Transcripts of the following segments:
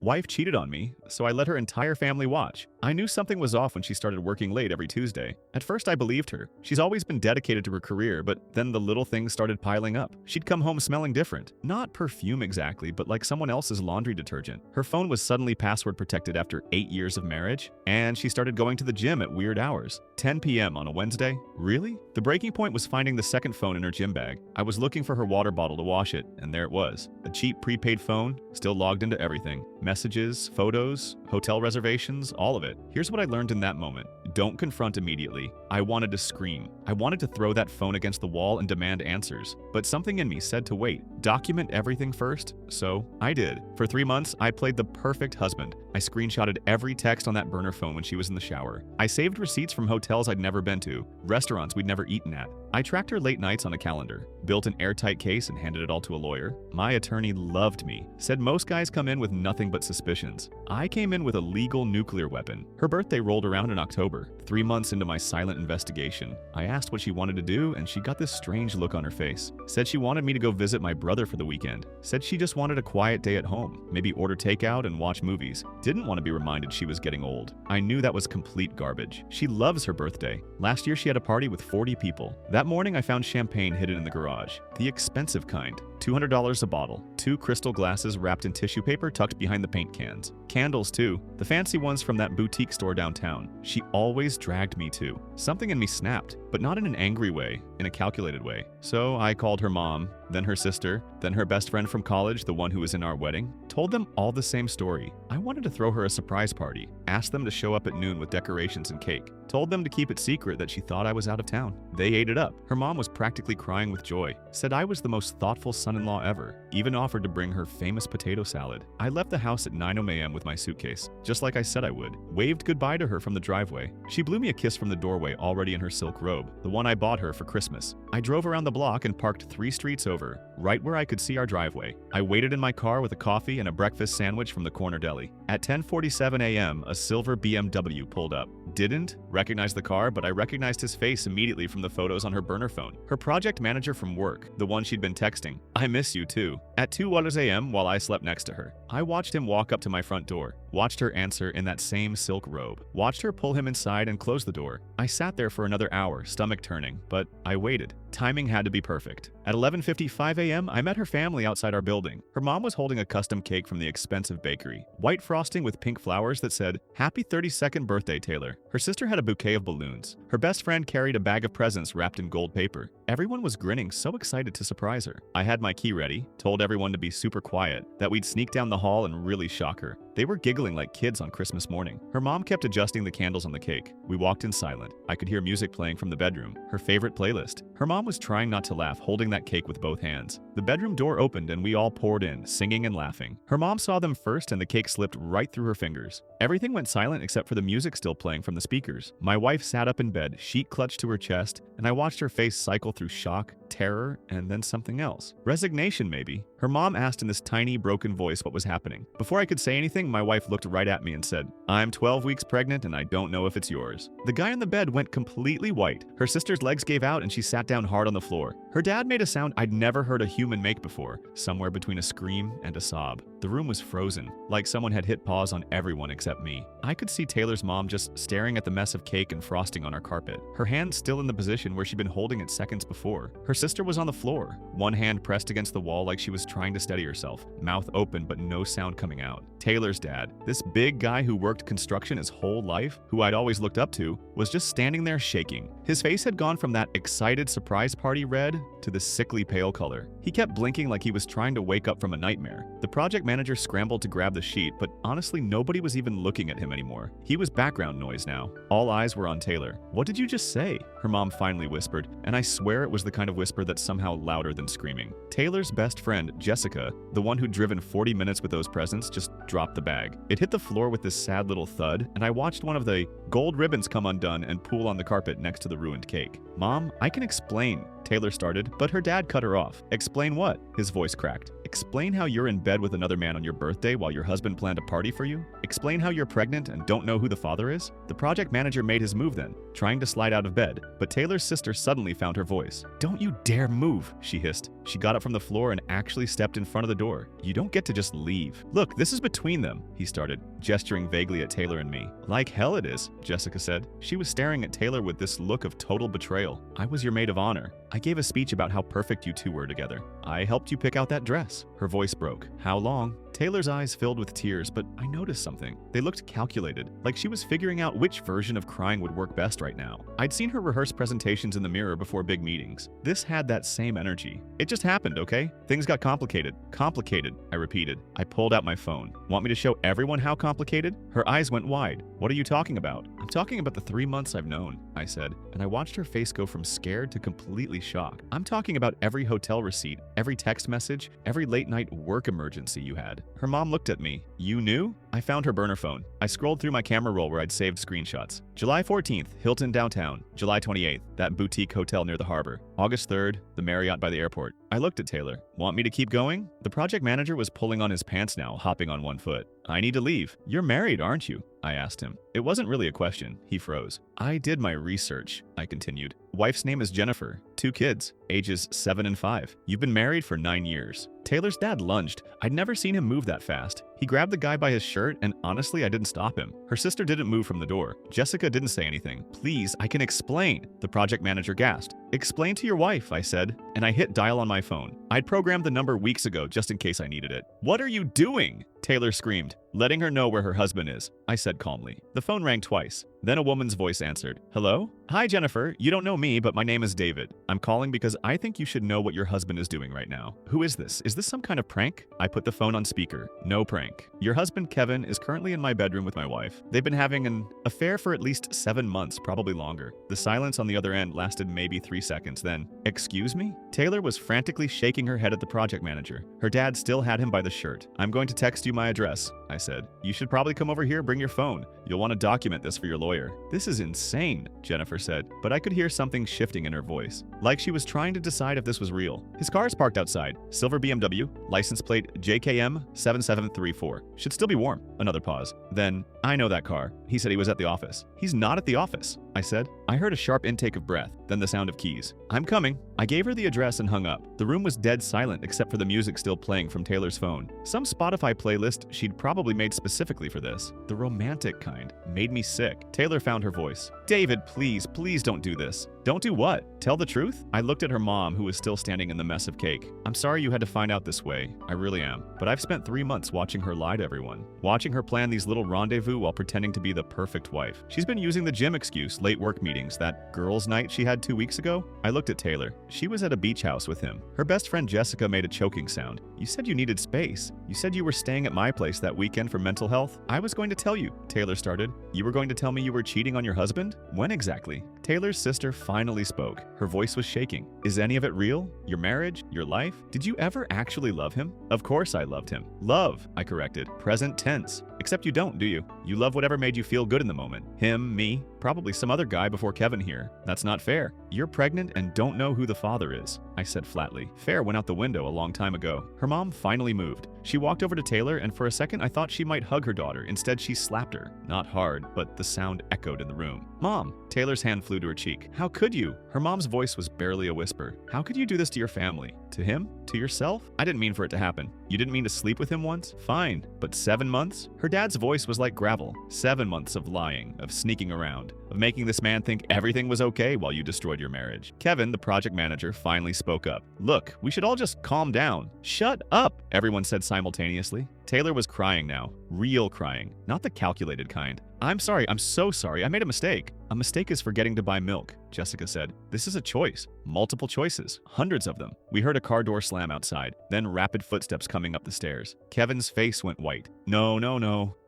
Wife cheated on me, so I let her entire family watch. I knew something was off when she started working late every Tuesday. At first I believed her. She's always been dedicated to her career, but then the little things started piling up. She'd come home smelling different. Not perfume exactly, but like someone else's laundry detergent. Her phone was suddenly password protected after 8 years of marriage, and she started going to the gym at weird hours. 10 p.m. on a Wednesday? Really? The breaking point was finding the second phone in her gym bag. I was looking for her water bottle to wash it, and there it was. A cheap prepaid phone, still logged into everything. Messages, photos, hotel reservations, all of it. Here's what I learned in that moment. Don't confront immediately. I wanted to scream. I wanted to throw that phone against the wall and demand answers. But something in me said to wait. Document everything first. So I did. For 3 months, I played the perfect husband. I screenshotted every text on that burner phone when she was in the shower. I saved receipts from hotels I'd never been to, restaurants we'd never eaten at. I tracked her late nights on a calendar, built an airtight case and handed it all to a lawyer. My attorney loved me, said most guys come in with nothing but suspicions. I came in with a legal nuclear weapon. Her birthday rolled around in October, 3 months into my silent investigation. I asked what she wanted to do, and she got this strange look on her face. Said she wanted me to go visit my brother for the weekend. Said she just wanted a quiet day at home, maybe order takeout and watch movies. Didn't want to be reminded she was getting old. I knew that was complete garbage. She loves her birthday. Last year she had a party with 40 people. That morning I found champagne hidden in the garage. The expensive kind. $200 a bottle. 2 crystal glasses wrapped in tissue paper tucked behind the paint cans. Candles too. The fancy ones from that boutique store downtown. She always dragged me to. Something in me snapped, but not in an angry way, in a calculated way. So I called her mom, then her sister, then her best friend from college, the one who was in our wedding. Told them all the same story. I wanted to throw her a surprise party. Asked them to show up at noon with decorations and cake. Told them to keep it secret that she thought I was out of town. They ate it up. Her mom was practically crying with joy. Said I was the most thoughtful son-in-law ever. Even offered to bring her famous potato salad. I left the house at 9 a.m. with my suitcase, just like I said I would. Waved goodbye to her from the driveway. She blew me a kiss from the doorway already in her silk robe, the one I bought her for Christmas. I drove around the block and parked 3 streets over, right where I could see our driveway. I waited in my car with a coffee and a breakfast sandwich from the corner deli. At 10:47 a.m., a silver BMW pulled up. Didn't recognize the car, but I recognized his face immediately from the photos on her burner phone. Her project manager from work, the one she'd been texting. I miss you too. At 2 a.m. while I slept next to her, I watched him walk up to my front door. Watched her answer in that same silk robe. Watched her pull him inside and close the door. I sat there for another hour, stomach turning, but I waited. Timing had to be perfect. At 11:55 a.m., I met her family outside our building. Her mom was holding a custom cake from the expensive bakery. White frosting with pink flowers that said, "Happy 32nd birthday, Taylor." Her sister had a bouquet of balloons. Her best friend carried a bag of presents wrapped in gold paper. Everyone was grinning, so excited to surprise her. I had my key ready, told everyone to be super quiet, that we'd sneak down the hall and really shock her. They were giggling like kids on Christmas morning. Her mom kept adjusting the candles on the cake. We walked in silent. I could hear music playing from the bedroom, her favorite playlist. Her mom was trying not to laugh, holding that cake with both hands. The bedroom door opened and we all poured in, singing and laughing. Her mom saw them first and the cake slipped right through her fingers. Everything went silent except for the music still playing from the speakers. My wife sat up in bed, sheet clutched to her chest, and I watched her face cycle through shock, terror, and then something else. Resignation, maybe. Her mom asked in this tiny, broken voice what was happening. Before I could say anything, my wife looked right at me and said, "I'm 12 weeks pregnant and I don't know if it's yours." The guy in the bed went completely white. Her sister's legs gave out and she sat down hard on the floor. Her dad made a sound I'd never heard a human make before, somewhere between a scream and a sob. The room was frozen, like someone had hit pause on everyone except me. I could see Taylor's mom just staring at the mess of cake and frosting on our carpet, her hand still in the position where she'd been holding it seconds before. Her sister was on the floor, one hand pressed against the wall like she was trying to steady herself, mouth open but no sound coming out. Taylor's dad, this big guy who worked construction his whole life, who I'd always looked up to, was just standing there shaking. His face had gone from that excited surprise party red to the sickly pale color. He kept blinking like he was trying to wake up from a nightmare. The project manager scrambled to grab the sheet, but honestly nobody was even looking at him anymore. He was background noise now. All eyes were on Taylor. "What did you just say?" her mom finally whispered, and I swear it was the kind of whisper that's somehow louder than screaming. Taylor's best friend, Jessica, the one who'd driven 40 minutes with those presents, just dropped the bag. It hit the floor with this sad little thud, and I watched one of the gold ribbons come undone and pool on the carpet next to the ruined cake. Mom, I can explain, Taylor started, but her dad cut her off. Explain what? His voice cracked. Explain how you're in bed with another man on your birthday while your husband planned a party for you? Explain how you're pregnant and don't know who the father is? The project manager made his move then, trying to slide out of bed, but Taylor's sister suddenly found her voice. Don't you dare move, she hissed. She got up from the floor and actually stepped in front of the door. You don't get to just leave. Look, this is between them, he started, gesturing vaguely at Taylor and me. Like hell it is, Jessica said. She was staring at Taylor with this look of total betrayal. I was your maid of honor. I gave a speech about how perfect you two were together. I helped you pick out that dress. Her voice broke. How long? Taylor's eyes filled with tears, but I noticed something. They looked calculated, like she was figuring out which version of crying would work best right now. I'd seen her rehearse presentations in the mirror before big meetings. This had that same energy. It just happened, okay? Things got complicated. Complicated, I repeated. I pulled out my phone. Want me to show everyone how complicated? Her eyes went wide. What are you talking about? I'm talking about the 3 months I've known, I said, and I watched her face go from scared to completely shocked. I'm talking about every hotel receipt, every text message, every late-night work emergency you had. Her mom looked at me. You knew? I found her burner phone. I scrolled through my camera roll where I'd saved screenshots. July 14th, Hilton downtown. July 28th, that boutique hotel near the harbor. August 3rd, the Marriott by the airport. I looked at Taylor. Want me to keep going? The project manager was pulling on his pants now, hopping on one foot. I need to leave. You're married, aren't you? I asked him. It wasn't really a question. He froze. I did my research, I continued. Wife's name is Jennifer. 2 kids, ages 7 and 5. You've been married for 9 years. Taylor's dad lunged. I'd never seen him move that fast. He grabbed the guy by his shirt, and honestly, I didn't stop him. Her sister didn't move from the door. Jessica didn't say anything. Please, I can explain, the project manager gasped. Explain to your wife, I said, and I hit dial on my phone. I'd programmed the number weeks ago just in case I needed it. What are you doing? Taylor screamed, letting her know where her husband is, I said calmly. The phone rang twice. Then a woman's voice answered. Hello? Hi, Jennifer. You don't know me, but my name is David. I'm calling because I think you should know what your husband is doing right now. Who is this? Is this some kind of prank? I put the phone on speaker. No prank. Your husband, Kevin, is currently in my bedroom with my wife. They've been having an affair for at least 7 months, probably longer. The silence on the other end lasted maybe 3 seconds, then, excuse me? Taylor was frantically shaking her head at the project manager. Her dad still had him by the shirt. I'm going to text you my address, I said. You should probably come over here, bring your phone. You'll want to document this for your lawyer. This is insane, Jennifer said, but I could hear something shifting in her voice, like she was trying to decide if this was real. His car is parked outside, silver BMW, license plate JKM 7734. Should still be warm. Another pause. Then, I know that car. He said he was at the office. He's not at the office, I said. I heard a sharp intake of breath, then the sound of keys. I'm coming. I gave her the address and hung up. The room was dead silent except for the music still playing from Taylor's phone. Some Spotify playlist she'd probably made specifically for this. The romantic kind. Made me sick. Taylor found her voice. David, please don't do this. Don't do what? Tell the truth? I looked at her mom, who was still standing in the mess of cake. I'm sorry you had to find out this way. I really am. But I've spent 3 months watching her lie to everyone. Watching her plan these little rendezvous while pretending to be the perfect wife. She's been using the gym excuse, late work meetings, that girls' night she had 2 weeks ago. I looked at Taylor. She was at a beach house with him. Her best friend Jessica made a choking sound. You said you needed space. You said you were staying at my place that weekend for mental health. I was going to tell you, Taylor started. You were going to tell me you were cheating on your husband? When exactly? Taylor's sister finally spoke. Her voice was shaking. Is any of it real? Your marriage? Your life? Did you ever actually love him? Of course I loved him. Love, I corrected. Present tense. Except you don't, do you? You love whatever made you feel good in the moment. Him, me, probably some other guy before Kevin here. That's not fair. You're pregnant and don't know who the father is, I said flatly. Fair went out the window a long time ago. Her mom finally moved. She walked over to Taylor, and for a second I thought she might hug her daughter. Instead, she slapped her. Not hard, but the sound echoed in the room. Mom! Taylor's hand flew to her cheek. How could you? Her mom's voice was barely a whisper. How could you do this to your family? To him? To yourself? I didn't mean for it to happen. You didn't mean to sleep with him once? Fine. But 7 months? Her dad's voice was like gravel. 7 months of lying, of sneaking around, of making this man think everything was okay while you destroyed your marriage. Kevin, the project manager, finally spoke up. Look, we should all just calm down. Shut up, everyone said simultaneously. Taylor was crying now. Real crying. Not the calculated kind. I'm sorry, I'm so sorry, I made a mistake. A mistake is forgetting to buy milk, Jessica said. This is a choice. Multiple choices. Hundreds of them. We heard a car door slam outside, then rapid footsteps coming up the stairs. Kevin's face went white. No.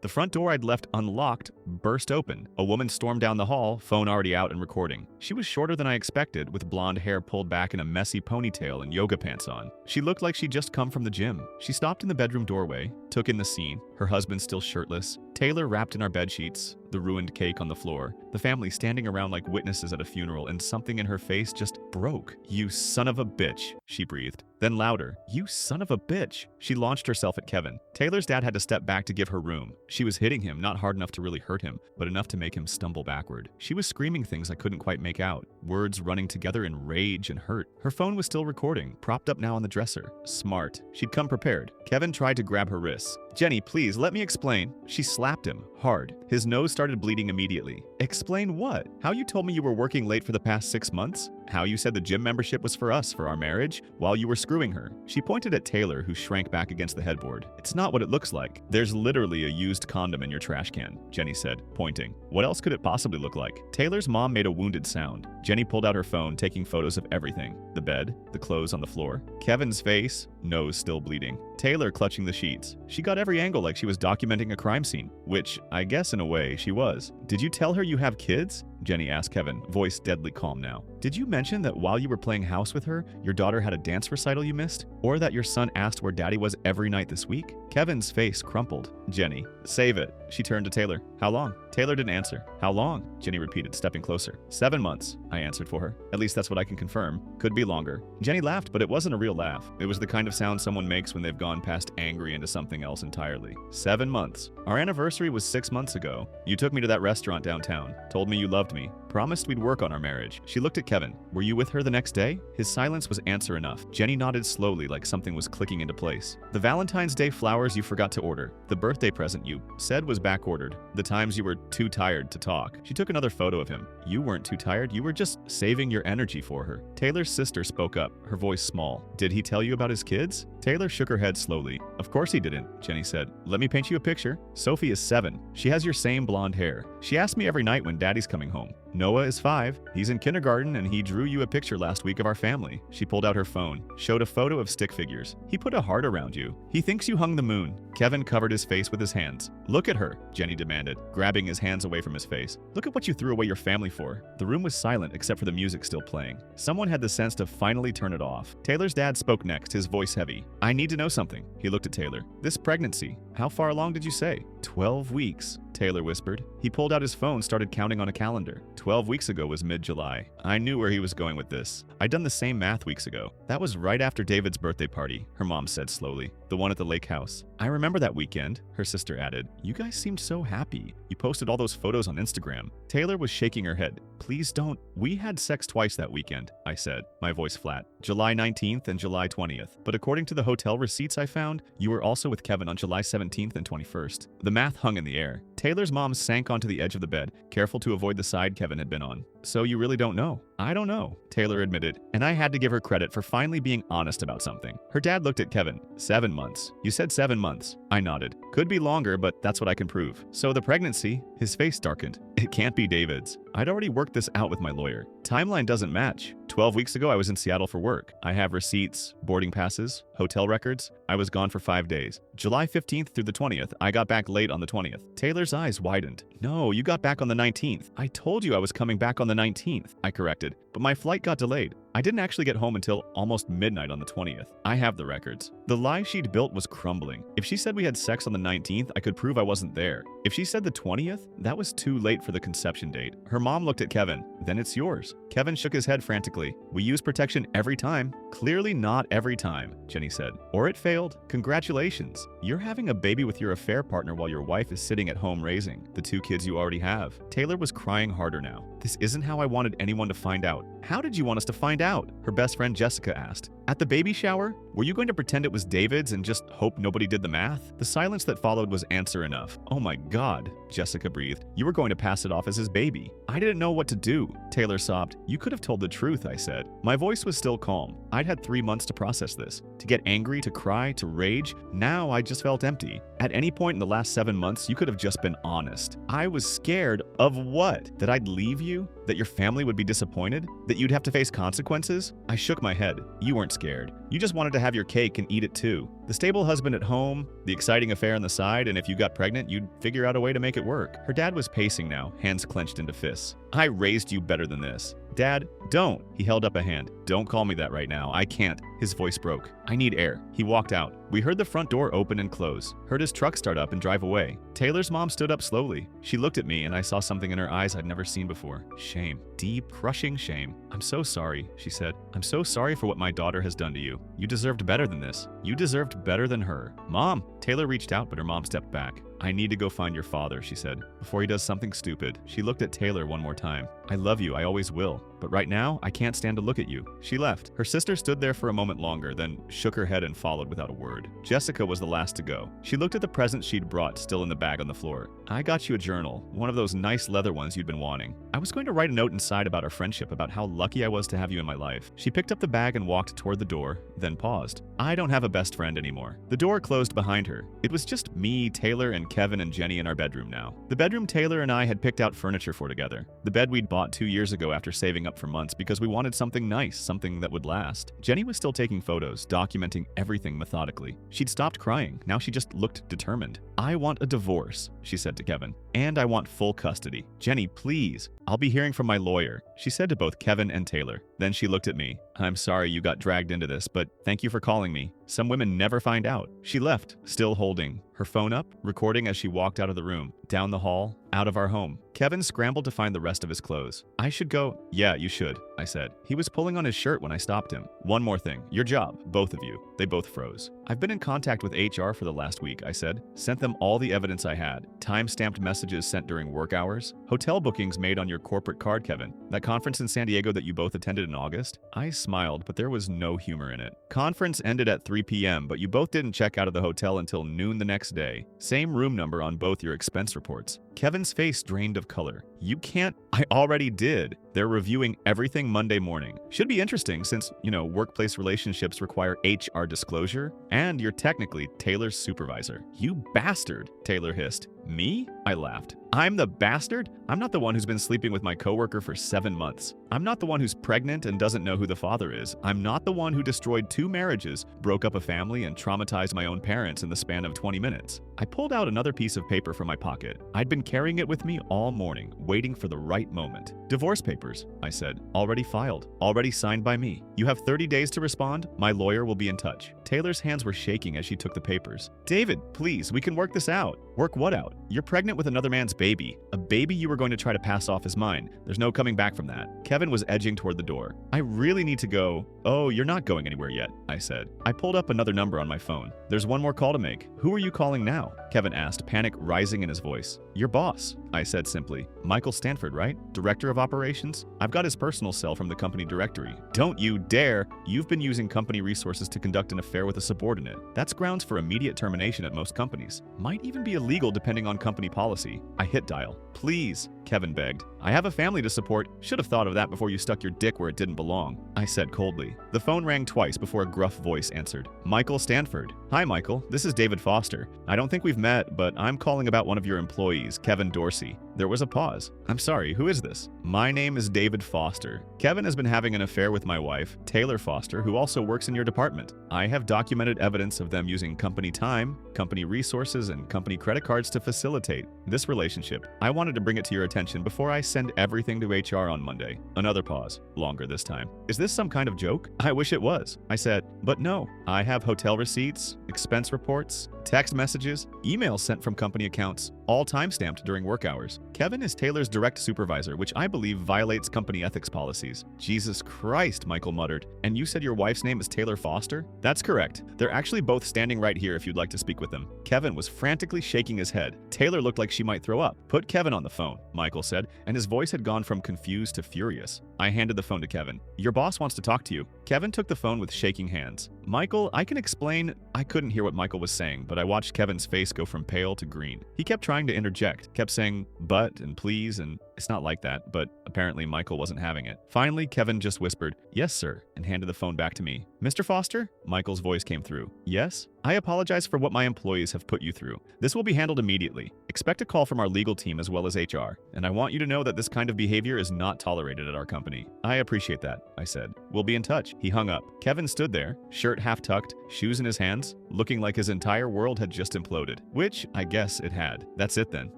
The front door I'd left unlocked burst open. A woman stormed down the hall, phone already out and recording. She was shorter than I expected, with blonde hair pulled back in a messy ponytail and yoga pants on. She looked like she'd just come from the gym. She stopped in the bedroom doorway, took in the scene, her husband still shirtless, Taylor wrapped in our bed sheets, the ruined cake on the floor, the family standing around like witnesses at a funeral, and something in her face just broke. "You son of a bitch," she breathed. Then louder, "You son of a bitch." She launched herself at Kevin. Taylor's dad had to step back to give her room. She was hitting him, not hard enough to really hurt him, but enough to make him stumble backward. She was screaming things I couldn't quite make out, words running together in rage and hurt. Her phone was still recording, propped up now on the dresser. Smart. She'd come prepared. Kevin tried to grab her wrists. "Jenny, please, let me explain." She slapped him, hard. His nose started bleeding immediately. "Explain what? How you told me you were working late for the past 6 months? How you said the gym membership was for us, for our marriage, while you were screwing her?" She pointed at Taylor, who shrank back against the headboard. "It's not what it looks like. There's literally a used condom in your trash can," Jenny said, pointing. "What else could it possibly look like?" Taylor's mom made a wounded sound. Jenny pulled out her phone, taking photos of everything. The bed, the clothes on the floor, Kevin's face, nose still bleeding. Taylor clutching the sheets. She got every angle like she was documenting a crime scene, which, I guess in a way, she was. "Did you tell her you have kids?" Jenny asked Kevin, voice deadly calm now. "Did you mention that while you were playing house with her, your daughter had a dance recital you missed? Or that your son asked where daddy was every night this week?" Kevin's face crumpled. "Jenny, save it." She turned to Taylor. "How long?" Taylor didn't answer. "How long?" Jenny repeated, stepping closer. 7 months, I answered for her. At least that's what I can confirm. Could be longer. Jenny laughed, but it wasn't a real laugh. It was the kind of sound someone makes when they've gone past angry into something else entirely. 7 months. Our anniversary was 6 months ago. You took me to that restaurant downtown, told me you loved me, promised we'd work on our marriage. She looked at Kevin. "Were you with her the next day?" His silence was answer enough. Jenny nodded slowly like something was clicking into place. "The Valentine's Day flowers you forgot to order. The birthday present you said was back-ordered. The times you were too tired to talk." She took another photo of him. "You weren't too tired. You were just saving your energy for her." Taylor's sister spoke up, her voice small. "Did he tell you about his kids?" Taylor shook her head slowly. "Of course he didn't," Jenny said. "Let me paint you a picture. Sophie is 7. She has your same blonde hair. She asks me every night when daddy's coming home. Noah is 5. He's in kindergarten and he drew you a picture last week of our family." She pulled out her phone, showed a photo of stick figures. "He put a heart around you. He thinks you hung the moon." Kevin covered his face with his hands. "Look at her," Jenny demanded, grabbing his hands away from his face. "Look at what you threw away your family for." The room was silent except for the music still playing. Someone had the sense to finally turn it off. Taylor's dad spoke next, his voice heavy. "I need to know something." He looked at Taylor. "This pregnancy, how far along did you say?" 12 weeks, Taylor whispered. He pulled out his phone, started counting on a calendar. 12 weeks ago was mid-July. I knew where he was going with this. I'd done the same math weeks ago. "That was right after David's birthday party," her mom said slowly. "The one at the lake house." "I remember that weekend," her sister added. "You guys seemed so happy. You posted all those photos on Instagram." Taylor was shaking her head. "Please don't." "We had sex twice that weekend," I said, my voice flat. "July 19th and July 20th. But according to the hotel receipts I found, you were also with Kevin on July 17th and 21st. The math hung in the air. Taylor's mom sank onto the edge of the bed, careful to avoid the side Kevin had been on. "So you really don't know?" "I don't know," Taylor admitted, and I had to give her credit for finally being honest about something. Her dad looked at Kevin. 7 months. You said 7 months. I nodded. "Could be longer, but that's what I can prove." "So the pregnancy," his face darkened. "It can't be David's." I'd already worked this out with my lawyer. Timeline doesn't match. 12 weeks ago, I was in Seattle for work. I have receipts, boarding passes, hotel records. I was gone for 5 days. July 15th through the 20th. I got back late on the 20th. Taylor's eyes widened. "No, you got back on the 19th. I told you I was coming back on the 19th, I corrected. But my flight got delayed. I didn't actually get home until almost midnight on the 20th. I have the records." The lie she'd built was crumbling. If she said we had sex on the 19th, I could prove I wasn't there. If she said the 20th, that was too late for the conception date. Her mom looked at Kevin. "Then it's yours." Kevin shook his head frantically. "We use protection every time." "Clearly not every time," Jenny said. "Or it failed. Congratulations. You're having a baby with your affair partner while your wife is sitting at home raising the 2 kids you already have." Taylor was crying harder now. "This isn't how I wanted anyone to find out." "How did you want us to find out?" her best friend Jessica asked. "At the baby shower? Were you going to pretend it was David's and just hope nobody did the math?" The silence that followed was answer enough. "Oh my God," Jessica breathed. "You were going to pass it off as his baby." "I didn't know what to do," Taylor sobbed. "You could have told the truth," I said. My voice was still calm. I'd had 3 months to process this. To get angry, to cry, to rage. Now I just felt empty. At any point in the last 7 months, you could have just been honest. I was scared of what? That I'd leave you? That your family would be disappointed? That you'd have to face consequences? I shook my head. You weren't scared. You just wanted to have your cake and eat it too. The stable husband at home, the exciting affair on the side, and if you got pregnant, you'd figure out a way to make it work. Her dad was pacing now, hands clenched into fists. "I raised you better than this. Dad, don't. He held up a hand. Don't call me that right now. I can't. His voice broke. I need air. He walked out. We heard the front door open and close, heard his truck start up and drive away. Taylor's mom stood up slowly. She looked at me and I saw something in her eyes I'd never seen before. Shame. Deep, crushing shame. I'm so sorry, she said. I'm so sorry for what my daughter has done to you. You deserved better than this. You deserved better than her. Mom! Taylor reached out, but her mom stepped back. I need to go find your father, she said, before he does something stupid. She looked at Taylor one more time. I love you, I always will. But right now, I can't stand to look at you. She left. Her sister stood there for a moment longer, then shook her head and followed without a word. Jessica was the last to go. She looked at the present she'd brought, still in the bag on the floor. I got you a journal, one of those nice leather ones you'd been wanting. I was going to write a note inside about our friendship, about how lucky I was to have you in my life. She picked up the bag and walked toward the door, then paused. I don't have a best friend anymore. The door closed behind her. It was just me, Taylor, and Kevin and Jenny in our bedroom now. The bedroom Taylor and I had picked out furniture for together. The bed we'd bought 2 years ago after saving up for months because we wanted something nice, something that would last. Jenny was still taking photos, documenting everything methodically. She'd stopped crying. Now she just looked determined. I want a divorce, she said to Kevin. And I want full custody. Jenny, please. I'll be hearing from my lawyer, she said to both Kevin and Taylor. Then she looked at me. I'm sorry you got dragged into this, but thank you for calling me. Some women never find out. She left, still holding her phone up, recording as she walked out of the room, down the hall, out of our home. Kevin scrambled to find the rest of his clothes. I should go. Yeah, you should, I said. He was pulling on his shirt when I stopped him. One more thing. Your job, both of you. They both froze. I've been in contact with HR for the last week, I said. Sent them all the evidence I had. Time-stamped messages sent during work hours. Hotel bookings made on your corporate card, Kevin. That conference in San Diego that you both attended in August? I smiled, but there was no humor in it. Conference ended at 3 p.m., but you both didn't check out of the hotel until noon the next day. Same room number on both your expense reports. Kevin's face drained of color. You can't. I already did. They're reviewing everything Monday morning. Should be interesting since, workplace relationships require HR disclosure, and you're technically Taylor's supervisor. You bastard, Taylor hissed. Me? I laughed. I'm the bastard? I'm not the one who's been sleeping with my coworker for 7 months. I'm not the one who's pregnant and doesn't know who the father is. I'm not the one who destroyed 2 marriages, broke up a family, and traumatized my own parents in the span of 20 minutes. I pulled out another piece of paper from my pocket. I'd been carrying it with me all morning, waiting for the right moment. Divorce papers, I said. Already filed. Already signed by me. You have 30 days to respond. My lawyer will be in touch. Taylor's hands were shaking as she took the papers. David, please, we can work this out. Work what out? You're pregnant with another man's baby. A baby you were going to try to pass off as mine. There's no coming back from that. Kevin was edging toward the door. I really need to go. Oh, you're not going anywhere yet, I said. I pulled up another number on my phone. There's one more call to make. Who are you calling now? Kevin asked, panic rising in his voice. Your boss, I said simply. Michael Stanford, right? Director of Operations? I've got his personal cell from the company directory. Don't you dare! You've been using company resources to conduct an affair with a subordinate. That's grounds for immediate termination at most companies. Might even be illegal depending on company policy. I hit dial. Please, Kevin begged. I have a family to support. Should have thought of that before you stuck your dick where it didn't belong, I said coldly. The phone rang twice before a gruff voice answered. Michael Stanford. Hi, Michael. This is David Foster. I don't think we've met, but I'm calling about one of your employees, Kevin Dorsey. There was a pause. I'm sorry, who is this? My name is David Foster. Kevin has been having an affair with my wife, Taylor Foster, who also works in your department. I have documented evidence of them using company time, company resources, and company credit cards to facilitate this relationship. I wanted to bring it to your attention before I send everything to HR on Monday. Another pause, longer this time. Is this some kind of joke? I wish it was, I said, but no. I have hotel receipts, expense reports, text messages, emails sent from company accounts, all time-stamped during work hours. Kevin is Taylor's direct supervisor, which I believe violates company ethics policies. Jesus Christ, Michael muttered. And you said your wife's name is Taylor Foster? That's correct. They're actually both standing right here if you'd like to speak with them. Kevin was frantically shaking his head. Taylor looked like she might throw up. Put Kevin on the phone, Michael said, and his voice had gone from confused to furious. I handed the phone to Kevin. Your boss wants to talk to you. Kevin took the phone with shaking hands. Michael, I can explain. I couldn't hear what Michael was saying, but I watched Kevin's face go from pale to green. He kept trying to interject, kept saying but and please, and it's not like that, but apparently Michael wasn't having it. Finally, Kevin just whispered, yes, sir, and handed the phone back to me. Mr. Foster? Michael's voice came through. Yes? I apologize for what my employees have put you through. This will be handled immediately. Expect a call from our legal team as well as HR, and I want you to know that this kind of behavior is not tolerated at our company. I appreciate that, I said. We'll be in touch. He hung up. Kevin stood there, shirt half tucked, shoes in his hands, looking like his entire world had just imploded. Which, I guess it had. That's it then,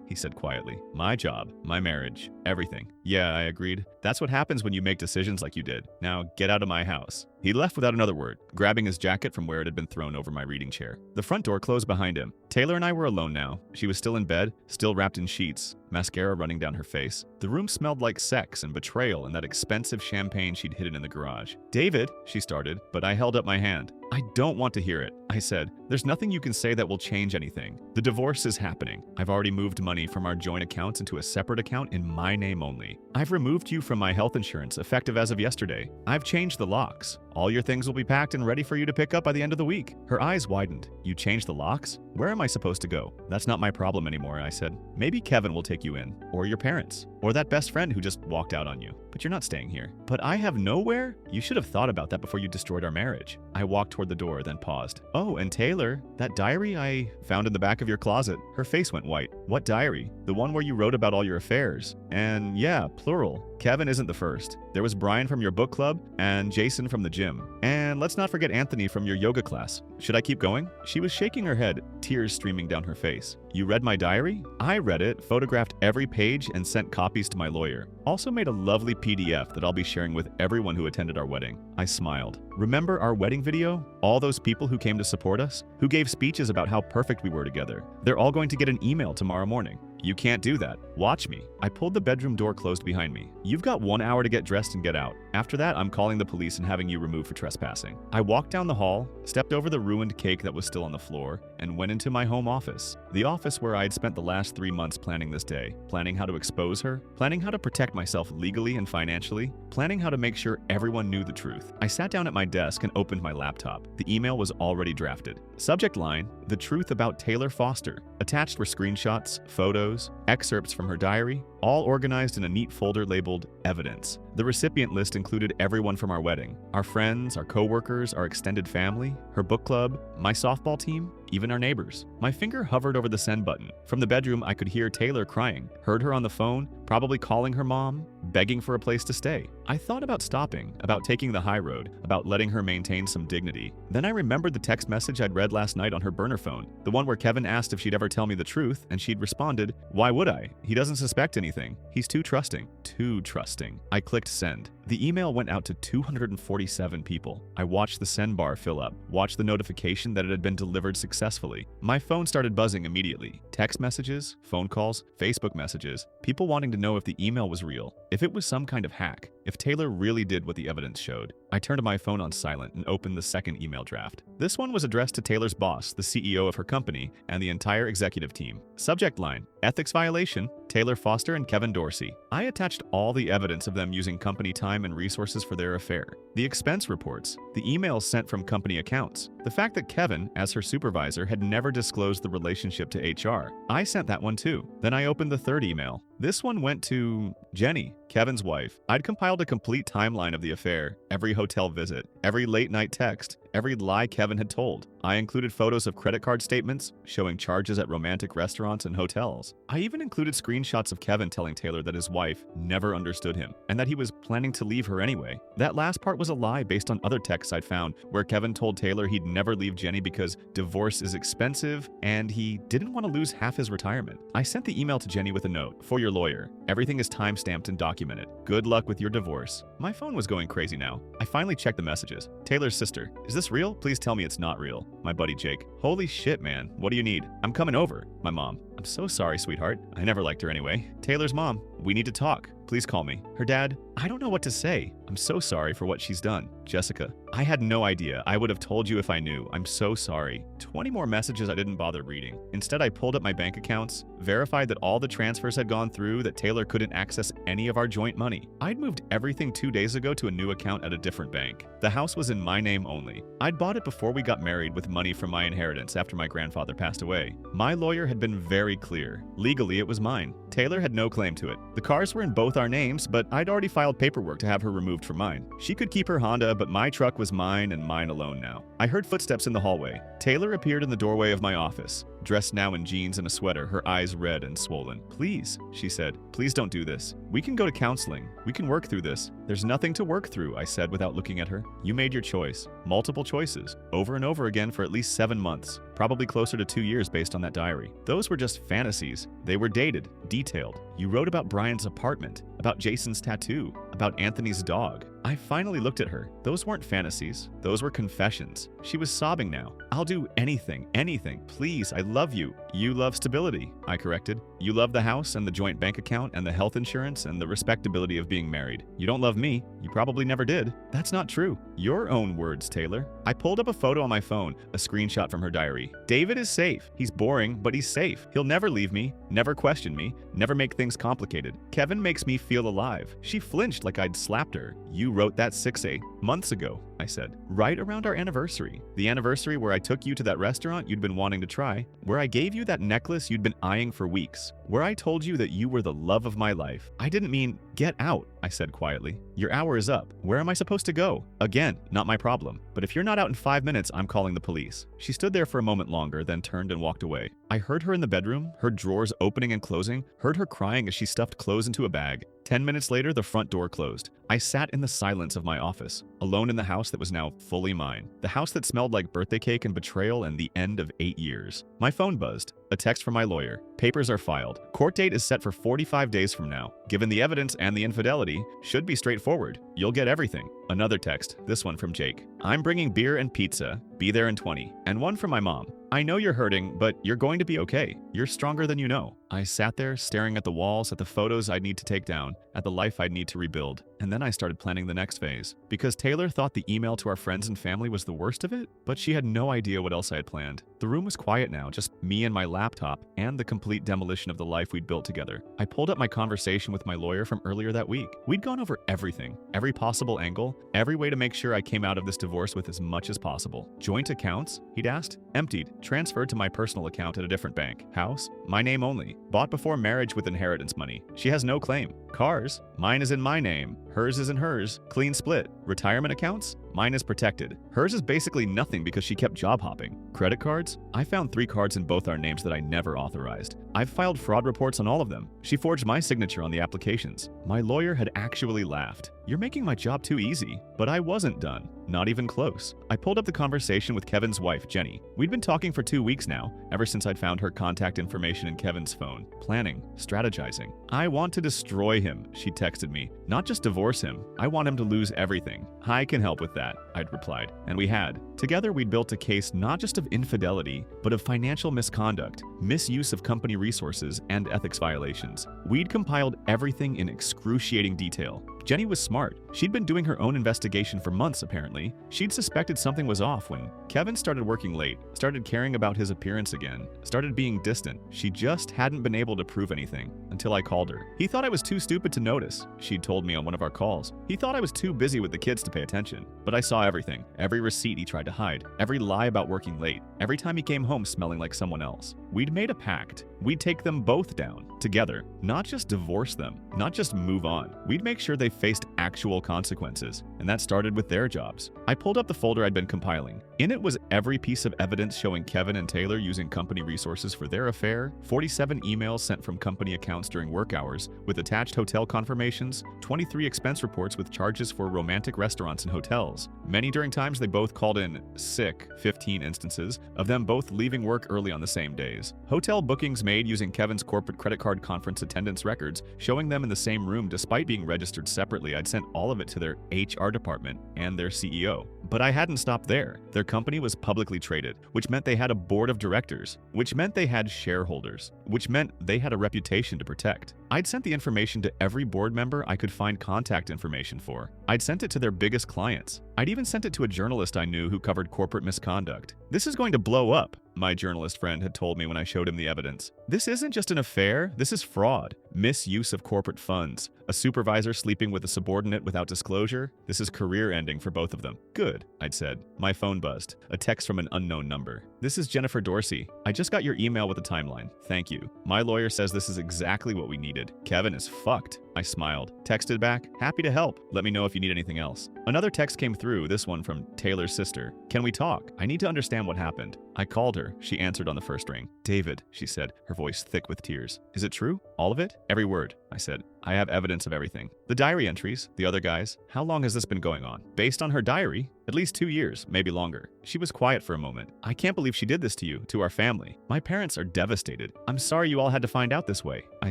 he said quietly. My job, my marriage, everything. Yeah, I agreed. That's what happens when you make decisions like you did. Now get out of my house. He left without another word, grabbing his jacket from where it had been thrown over my reading chair. The front door closed behind him. Taylor and I were alone now. She was still in bed, still wrapped in sheets, mascara running down her face. The room smelled like sex and betrayal and that expensive champagne she'd hidden in the garage. David, she started, but I held up my hand. I don't want to hear it, I said. There's nothing you can say that will change anything. The divorce is happening. I've already moved money from our joint accounts into a separate account in my name only. I've removed you from my health insurance effective as of yesterday. I've changed the locks. All your things will be packed and ready for you to pick up by the end of the week. Her eyes widened. You changed the locks? Where am I supposed to go? That's not my problem anymore, I said. Maybe Kevin will take you in, or your parents, or that best friend who just walked out on you. But you're not staying here. But I have nowhere? You should have thought about that before you destroyed our marriage. I walked toward the door, then paused. Oh, and Taylor, that diary I found in the back of your closet. Her face went white. What diary? The one where you wrote about all your affairs. And yeah, plural. Kevin isn't the first. There was Brian from your book club and Jason from the gym. And let's not forget Anthony from your yoga class. Should I keep going? She was shaking her head, tears streaming down her face. You read my diary? I read it, photographed every page, and sent copies to my lawyer. Also made a lovely PDF that I'll be sharing with everyone who attended our wedding. I smiled. Remember our wedding video? All those people who came to support us? Who gave speeches about how perfect we were together? They're all going to get an email tomorrow morning. You can't do that. Watch me. I pulled the bedroom door closed behind me. You've got 1 hour to get dressed and get out. After that, I'm calling the police and having you removed for trespassing. I walked down the hall, stepped over the ruined cake that was still on the floor, and went into my home office. The office where I had spent the last 3 months planning this day, planning how to expose her, planning how to protect myself legally and financially, planning how to make sure everyone knew the truth. I sat down at my desk and opened my laptop. The email was already drafted. Subject line, the truth about Taylor Foster. Attached were screenshots, photos, excerpts from her diary, all organized in a neat folder labeled Evidence. The recipient list included everyone from our wedding, our friends, our co-workers, our extended family, her book club, my softball team, even our neighbors. My finger hovered over the send button. From the bedroom, I could hear Taylor crying, heard her on the phone, probably calling her mom, begging for a place to stay. I thought about stopping, about taking the high road, about letting her maintain some dignity. Then I remembered the text message I'd read last night on her burner phone, the one where Kevin asked if she'd ever tell me the truth, and she'd responded, "Why would I? He doesn't suspect anything. He's too trusting." Too trusting. I clicked send. The email went out to 247 people. I watched the send bar fill up, watched the notification that it had been delivered successfully. My phone started buzzing immediately. Text messages, phone calls, Facebook messages, people wanting to know if the email was real, if it was some kind of hack, if Taylor really did what the evidence showed. I turned my phone on silent and opened the second email draft. This one was addressed to Taylor's boss, the CEO of her company, and the entire executive team. Subject line, ethics violation, Taylor Foster and Kevin Dorsey. I attached all the evidence of them using company time and resources for their affair. The expense reports, the emails sent from company accounts, the fact that Kevin, as her supervisor, had never disclosed the relationship to HR. I sent that one too. Then I opened the third email. This one went to Jenny, Kevin's wife. I'd compiled a complete timeline of the affair, every hotel visit, every late night text, every lie Kevin had told. I included photos of credit card statements showing charges at romantic restaurants and hotels. I even included screenshots of Kevin telling Taylor that his wife never understood him and that he was planning to leave her anyway. That last part was a lie based on other texts I'd found where Kevin told Taylor he'd never leave Jenny because divorce is expensive and he didn't want to lose half his retirement. I sent the email to Jenny with a note, "For your lawyer. Everything is time-stamped and documented. Good luck with your divorce." My phone was going crazy now. I finally checked the messages. Taylor's sister, "Is this real? Please tell me it's not real." My buddy Jake, "Holy shit, man. What do you need?" "I'm coming over." My mom, "I'm so sorry, sweetheart. I never liked her anyway." Taylor's mom, "We need to talk. Please call me." Her dad, "I don't know what to say. I'm so sorry for what she's done." Jessica, "I had no idea. I would have told you if I knew. I'm so sorry." 20 more messages I didn't bother reading. Instead, I pulled up my bank accounts, verified that all the transfers had gone through, that Taylor couldn't access any of our joint money. I'd moved everything 2 days ago to a new account at a different bank. The house was in my name only. I'd bought it before we got married with money from my inheritance after my grandfather passed away. My lawyer had been very clear. Legally, it was mine. Taylor had no claim to it. The cars were in both our names, but I'd already filed paperwork to have her removed from mine. She could keep her Honda, but my truck was mine and mine alone now. I heard footsteps in the hallway. Taylor appeared in the doorway of my office, dressed now in jeans and a sweater, her eyes red and swollen. "Please," she said, "please don't do this. We can go to counseling. We can work through this." "There's nothing to work through," I said without looking at her. "You made your choice. Multiple choices. Over and over again for at least 7 months. Probably closer to 2 years based on that diary. Those were just fantasies. They were dated, detailed. You wrote about Brian's apartment, about Jason's tattoo, about Anthony's dog." I finally looked at her. Those weren't fantasies. Those were confessions. She was sobbing now. "I'll do anything, anything. Please, I love you." "You love stability," I corrected. "You love the house and the joint bank account and the health insurance and the respectability of being married. You don't love me. You probably never did." "That's not true." "Your own words, Taylor." I pulled up a photo on my phone, a screenshot from her diary. "David is safe. He's boring, but he's safe. He'll never leave me, never question me, never make things complicated. Kevin makes me feel alive." She flinched like I'd slapped her. "You wrote that 6 months ago," I said. "Right around our anniversary. The anniversary where I took you to that restaurant you'd been wanting to try, where I gave you that necklace you'd been eyeing for weeks, where I told you that you were the love of my life. I didn't mean get out," I said quietly. "Your hour is up. Where am I supposed to go? Again, not my problem. But if you're not out in 5 minutes, I'm calling the police." She stood there for a moment longer, then turned and walked away. I heard her in the bedroom, heard drawers opening and closing, heard her crying as she stuffed clothes into a bag. 10 minutes later, the front door closed. I sat in the silence of my office, alone in the house that was now fully mine. The house that smelled like birthday cake and betrayal and the end of 8 years. My phone buzzed. A text from my lawyer. "Papers are filed. Court date is set for 45 days from now. Given the evidence and the infidelity, should be straightforward. You'll get everything." Another text, this one from Jake. "I'm bringing beer and pizza. Be there in 20. And one from my mom. I know you're hurting, but you're going to be okay. You're stronger than you know." I sat there staring at the walls, at the photos I'd need to take down, at the life I'd need to rebuild. And then I started planning the next phase. Because Taylor thought the email to our friends and family was the worst of it, but she had no idea what else I had planned. The room was quiet now, just me and my laptop, and the complete demolition of the life we'd built together. I pulled up my conversation with my lawyer from earlier that week. We'd gone over everything, every possible angle, every way to make sure I came out of this divorce with as much as possible. "Joint accounts?" he'd asked. "Emptied. Transferred to my personal account at a different bank. House? My name only. Bought before marriage with inheritance money. She has no claim. Cars? Mine is in my name. Hers is in hers. Clean split. Retirement accounts? Mine is protected. Hers is basically nothing because she kept job hopping. Credit cards? I found 3 cards in both our names that I never authorized. I've filed fraud reports on all of them. She forged my signature on the applications." My lawyer had actually laughed. "You're making my job too easy." But I wasn't done. Not even close. I pulled up the conversation with Kevin's wife, Jenny. We'd been talking for 2 weeks now, ever since I'd found her contact information in Kevin's phone. Planning, strategizing. "I want to destroy him," she texted me. "Not just divorce him. I want him to lose everything." "I can help with that," I'd replied. And we had. Together, we'd built a case not just of infidelity, but of financial misconduct, misuse of company resources, and ethics violations. We'd compiled everything in excruciating detail. Jenny was smart. She'd been doing her own investigation for months, apparently. She'd suspected something was off when Kevin started working late, started caring about his appearance again, started being distant. She just hadn't been able to prove anything until I called her. "He thought I was too stupid to notice," she'd told me on one of our calls. "He thought I was too busy with the kids to pay attention. But I saw everything. Every receipt he tried to hide. Every lie about working late. Every time he came home smelling like someone else. We'd made a pact. We'd take them both down, together. Not just divorce them. Not just move on. We'd make sure they faced actual consequences. And that started with their jobs." I pulled up the folder I'd been compiling. In it was every piece of evidence showing Kevin and Taylor using company resources for their affair, 47 emails sent from company accounts during work hours with attached hotel confirmations, 23 expense reports with charges for romantic restaurants and hotels, many during times they both called in sick, 15 instances of them both leaving work early on the same days, hotel bookings made using Kevin's corporate credit card conference attendance records, showing them in the same room despite being registered separately. I'd sent all of it to their HR department and their CEO. But I hadn't stopped there. Their company was publicly traded, which meant they had a board of directors, which meant they had shareholders, which meant they had a reputation to protect. I'd sent the information to every board member I could find contact information for. I'd sent it to their biggest clients. I'd even sent it to a journalist I knew who covered corporate misconduct. "This is going to blow up," my journalist friend had told me when I showed him the evidence. This isn't just an affair, this is fraud. Misuse of corporate funds. A supervisor sleeping with a subordinate without disclosure. This is career ending for both of them. Good, I'd said. My phone buzzed. A text from an unknown number. This is Jennifer Dorsey. I just got your email with a timeline. Thank you. My lawyer says this is exactly what we needed. Kevin is fucked. I smiled. Texted back, happy to help. Let me know if you need anything else. Another text came through, this one from Taylor's sister. Can we talk? I need to understand what happened. I called her. She answered on the first ring. David, she said, her voice thick with tears. Is it true? All of it? Every word, I said. I have evidence of everything. The diary entries, the other guys. How long has this been going on? Based on her diary, at least 2 years, maybe longer. She was quiet for a moment. I can't believe she did this to you, to our family. My parents are devastated. I'm sorry you all had to find out this way, I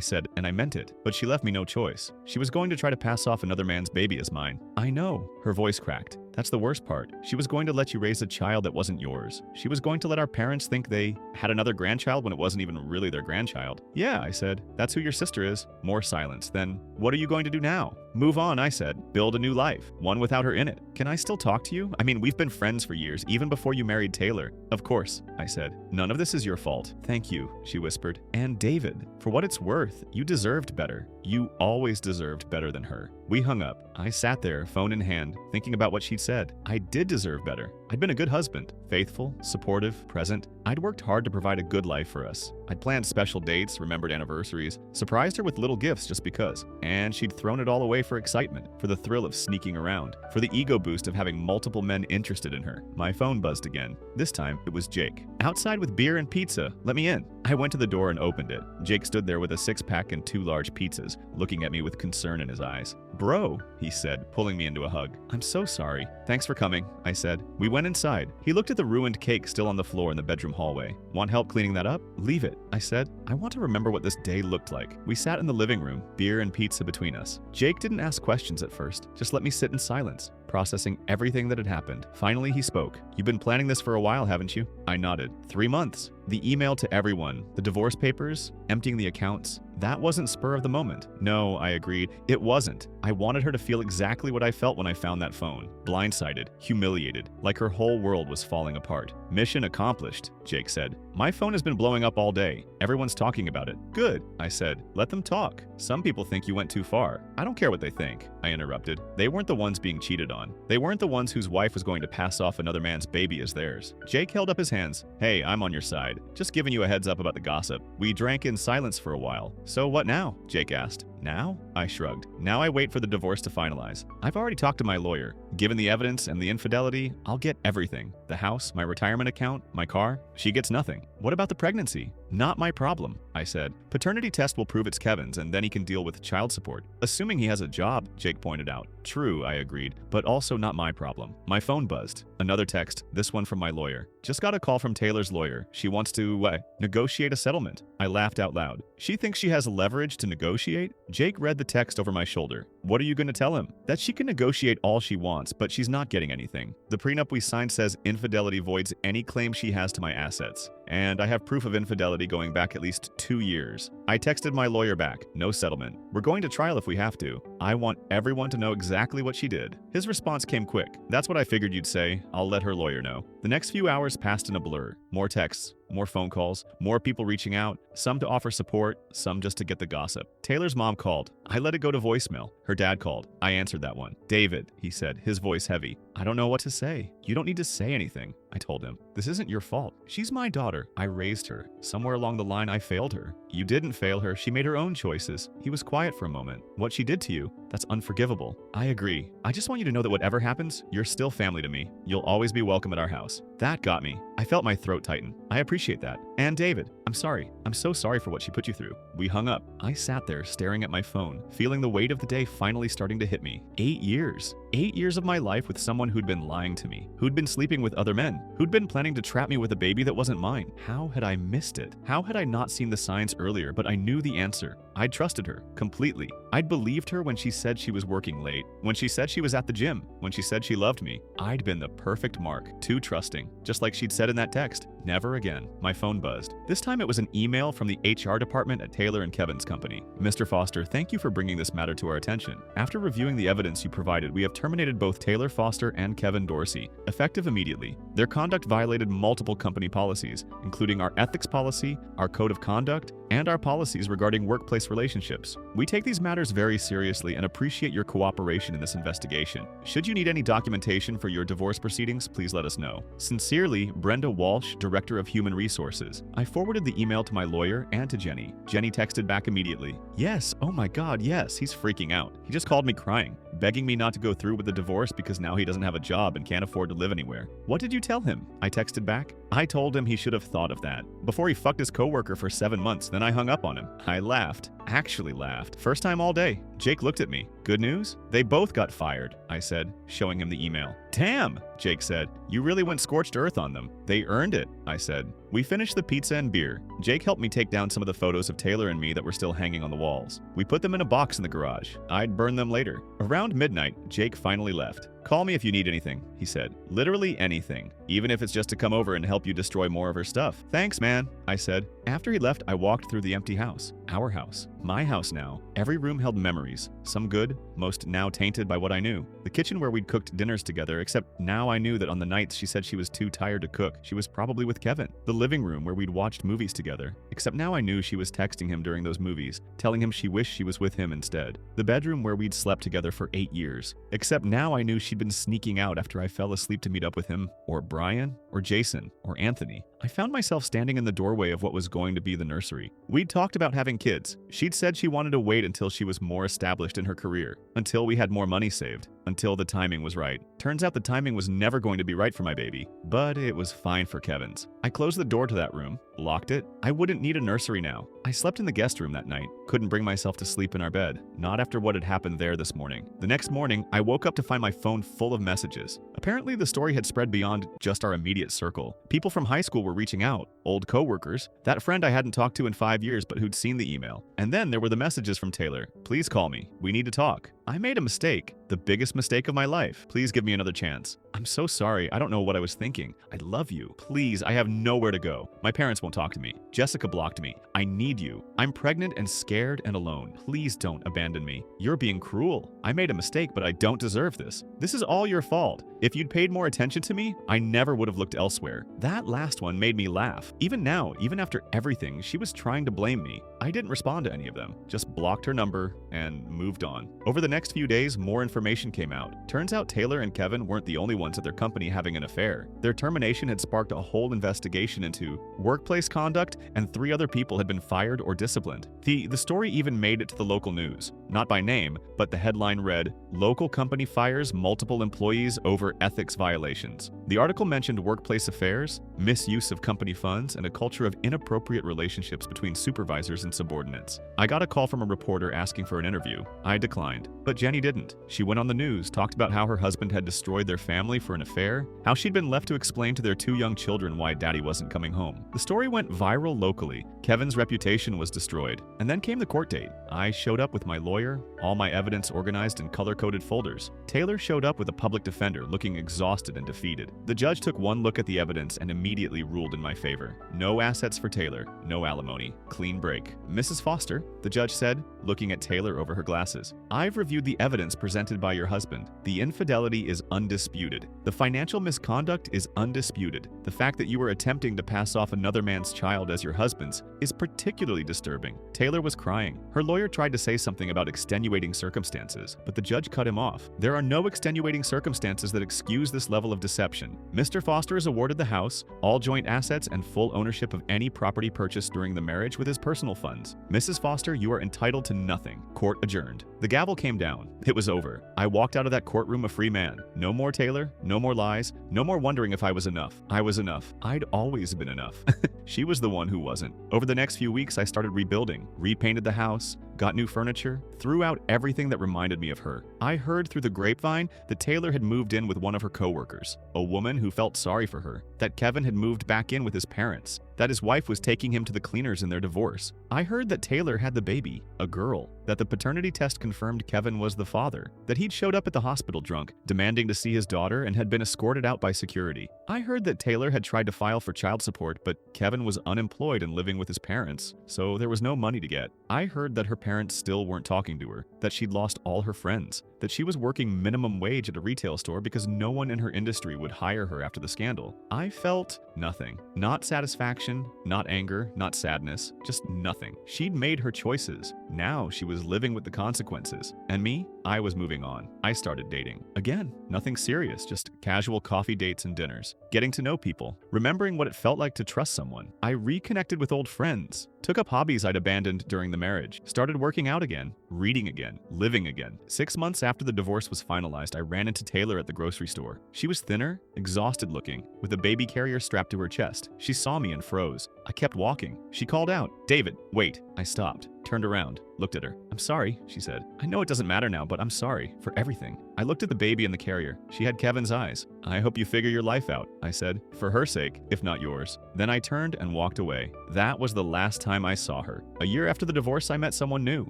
said, and I meant it. But she left me no choice. She was going to try to pass off another man's baby as mine. I know. Her voice cracked. That's the worst part. She was going to let you raise a child that wasn't yours. She was going to let our parents think they had another grandchild when it wasn't even really their grandchild. Yeah, I said. That's who your sister is. More silence. Then, what are you going to do now? Move on, I said. Build a new life. One without her in it. Can I still talk to you? I mean, we've been friends for years, even before you married Taylor. Of course, I said. None of this is your fault. Thank you, she whispered. And David, for what it's worth, you deserved better. You always deserved better than her. We hung up. I sat there, phone in hand, thinking about what she'd said. I did deserve better. I'd been a good husband, faithful, supportive, present. I'd worked hard to provide a good life for us. I'd planned special dates, remembered anniversaries, surprised her with little gifts just because. And she'd thrown it all away for excitement, for the thrill of sneaking around, for the ego boost of having multiple men interested in her. My phone buzzed again. This time, it was Jake. Outside with beer and pizza. Let me in. I went to the door and opened it. Jake stood there with a 6-pack and 2 large pizzas, looking at me with concern in his eyes. Bro, he said, pulling me into a hug. I'm so sorry. Thanks for coming, I said. We went inside. He looked at the ruined cake still on the floor in the bedroom hallway. Want help cleaning that up? Leave it, I said. I want to remember what this day looked like. We sat in the living room, beer and pizza between us. Jake didn't ask questions at first, just let me sit in silence, processing everything that had happened. Finally, he spoke. You've been planning this for a while, haven't you? I nodded. 3 months. The email to everyone, the divorce papers, emptying the accounts, that wasn't spur of the moment. No, I agreed. It wasn't. I wanted her to feel exactly what I felt when I found that phone. Blindsided, humiliated, like her whole world was falling apart. Mission accomplished, Jake said. My phone has been blowing up all day. Everyone's talking about it. Good, I said. Let them talk. Some people think you went too far. I don't care what they think, I interrupted. They weren't the ones being cheated on. They weren't the ones whose wife was going to pass off another man's baby as theirs. Jake held up his hands. Hey, I'm on your side. Just giving you a heads up about the gossip. We drank in silence for a while. So what now? Jake asked. Now? I shrugged. Now I wait for the divorce to finalize. I've already talked to my lawyer. Given the evidence and the infidelity, I'll get everything. The house, my retirement account, my car. She gets nothing. What about the pregnancy? Not my problem, I said. Paternity test will prove it's Kevin's and then he can deal with child support. Assuming he has a job, Jake pointed out. True, I agreed, but also not my problem. My phone buzzed. Another text, this one from my lawyer. Just got a call from Taylor's lawyer. She wants to, negotiate a settlement. I laughed out loud. She thinks she has leverage to negotiate? Jake read the text over my shoulder. What are you going to tell him? That she can negotiate all she wants, but she's not getting anything. The prenup we signed says infidelity voids any claim she has to my assets. And I have proof of infidelity going back at least 2 years. I texted my lawyer back. No settlement. We're going to trial if we have to. I want everyone to know exactly what she did. His response came quick. That's what I figured you'd say. I'll let her lawyer know. The next few hours passed in a blur. More texts, more phone calls, more people reaching out, some to offer support, some just to get the gossip. Taylor's mom called. I let it go to voicemail. Her dad called. I answered that one. David, he said, his voice heavy. I don't know what to say. You don't need to say anything, I told him. This isn't your fault. She's my daughter. I raised her. Somewhere along the line, I failed her. You didn't fail her. She made her own choices. He was quiet for a moment. What she did to you, that's unforgivable. I agree. I just want you to know that whatever happens, you're still family to me. You'll always be welcome at our house. That got me. I felt my throat tighten. I appreciate that. And David, I'm sorry. I'm so sorry for what she put you through. We hung up. I sat there staring at my phone, feeling the weight of the day finally starting to hit me. 8 years. 8 years of my life with someone who'd been lying to me, who'd been sleeping with other men, who'd been planning to trap me with a baby that wasn't mine. How had I missed it? How had I not seen the signs earlier, but I knew the answer? I'd trusted her completely. I'd believed her when she said she was working late, when she said she was at the gym, when she said she loved me. I'd been the perfect mark, too trusting, just like she'd said in that text. Never again. My phone buzzed. This time it was an email from the HR department at Taylor and Kevin's company. Mr. Foster, thank you for bringing this matter to our attention. After reviewing the evidence you provided, we have terminated both Taylor Foster and Kevin Dorsey, effective immediately. Their conduct violated multiple company policies, including our ethics policy, our code of conduct, and our policies regarding workplace relationships. We take these matters very seriously and appreciate your cooperation in this investigation. Should you need any documentation for your divorce proceedings, please let us know. Sincerely, Brenda Walsh, Director of Human Resources. I forwarded the email to my lawyer and to Jenny. Jenny texted back immediately. Yes, oh my God, yes, he's freaking out. He just called me crying, begging me not to go through with the divorce because now he doesn't have a job and can't afford to live anywhere. What did you tell him? I texted back. I told him he should have thought of that before he fucked his coworker for 7 months, then I hung up on him. I laughed. Actually laughed. First time all day. Jake looked at me. Good news? They both got fired, I said, showing him the email. Damn, Jake said. You really went scorched earth on them. They earned it, I said. We finished the pizza and beer. Jake helped me take down some of the photos of Taylor and me that were still hanging on the walls. We put them in a box in the garage. I'd burn them later. Around midnight, Jake finally left. Call me if you need anything, he said. Literally anything, even if it's just to come over and help you destroy more of her stuff. Thanks, man, I said. After he left, I walked through the empty house. Our house. My house now. Every room held memories. Some good, most now tainted by what I knew. The kitchen where we'd cooked dinners together, except now I knew that on the nights she said she was too tired to cook, she was probably with Kevin. The living room where we'd watched movies together, except now I knew she was texting him during those movies, telling him she wished she was with him instead. The bedroom where we'd slept together for 8 years, except now I knew she'd been sneaking out after I fell asleep to meet up with him, or Brian, or Jason, or Anthony. I found myself standing in the doorway of what was going to be the nursery. We'd talked about having kids. She'd said she wanted to wait until she was more established in her career, until we had more money saved, until the timing was right. Turns out the timing was never going to be right for my baby, but it was fine for Kevin's. I closed the door to that room, locked it. I wouldn't need a nursery now. I slept in the guest room that night, couldn't bring myself to sleep in our bed, not after what had happened there this morning. The next morning, I woke up to find my phone full of messages. Apparently, the story had spread beyond just our immediate circle. People from high school were reaching out, old coworkers, that friend I hadn't talked to in 5 years but who'd seen the email. And then there were the messages from Taylor. Please call me. We need to talk. I made a mistake. The biggest mistake of my life. Please give me another chance. I'm so sorry. I don't know what I was thinking. I love you. Please, I have nowhere to go. My parents won't talk to me. Jessica blocked me. I need you. I'm pregnant and scared and alone. Please don't abandon me. You're being cruel. I made a mistake, but I don't deserve this. This is all your fault. If you'd paid more attention to me, I never would have looked elsewhere. That last one made me laugh. Even now, even after everything, she was trying to blame me. I didn't respond to any of them. Just blocked her number and moved on. Over the next few days, more information came out. Turns out Taylor and Kevin weren't the only ones at their company having an affair. Their termination had sparked a whole investigation into workplace conduct, and 3 other people had been fired or disciplined. The story even made it to the local news. Not by name, but the headline read, "Local company fires multiple employees over ethics violations." The article mentioned workplace affairs, misuse of company funds, and a culture of inappropriate relationships between supervisors and subordinates. I got a call from a reporter asking for an interview. I declined, but Jenny didn't. She went on the news, talked about how her husband had destroyed their family for an affair, how she'd been left to explain to their 2 young children why daddy wasn't coming home. The story went viral locally. Kevin's reputation was destroyed. And then came the court date. I showed up with my lawyer, all my evidence organized in color-coded folders. Taylor showed up with a public defender, looking exhausted and defeated. The judge took one look at the evidence and immediately ruled in my favor. No assets for Taylor, no alimony. Clean break. Mrs. Foster, the judge said, looking at Taylor over her glasses, I've reviewed the evidence presented by your husband. The infidelity is undisputed. The financial misconduct is undisputed. The fact that you were attempting to pass off another man's child as your husband's is particularly disturbing. Taylor was crying. Her lawyer tried to say something about extenuating circumstances, but the judge cut him off. There are no extenuating circumstances that excuse this level of deception. Mr. Foster is awarded the house, all joint assets, and full ownership of any property purchased during the marriage with his personal funds. Mrs. Foster, you are entitled to nothing. Court adjourned. The gavel came down. It was over. I walked out of that courtroom a free man. No more Taylor, no more lies, no more wondering if I was enough. I was enough. I'd always been enough. She was the one who wasn't. Over the next few weeks, I started rebuilding, repainted the house, got new furniture, threw out everything that reminded me of her. I heard through the grapevine that Taylor had moved in with one of her coworkers, a woman who felt sorry for her, that Kevin had moved back in with his parents, that his wife was taking him to the cleaners in their divorce. I heard that Taylor had the baby, a girl, that the paternity test confirmed Kevin was the father, that he'd showed up at the hospital drunk, demanding to see his daughter, and had been escorted out by security. I heard that Taylor had tried to file for child support, but Kevin was unemployed and living with his parents, so there was no money to get. I heard that her parents still weren't talking to her, that she'd lost all her friends, that she was working minimum wage at a retail store because no one in her industry would hire her after the scandal. I felt nothing. Not satisfaction, not anger, not sadness, just nothing. She'd made her choices. Now she was living with the consequences. And me? I was moving on. I started dating. Again, nothing serious, just casual coffee dates and dinners. Getting to know people. Remembering what it felt like to trust someone. I reconnected with old friends. Took up hobbies I'd abandoned during the marriage. Started working out again. Reading again. Living again. 6 months after the divorce was finalized, I ran into Taylor at the grocery store. She was thinner, exhausted looking, with a baby carrier strapped to her chest. She saw me and froze. I kept walking. She called out, "David, wait." I stopped, turned around, looked at her. "I'm sorry," she said. "I know it doesn't matter now, but I'm sorry for everything." I looked at the baby in the carrier. She had Kevin's eyes. "I hope you figure your life out," I said, "for her sake, if not yours." Then I turned and walked away. That was the last time I saw her. A year after the divorce, I met someone new.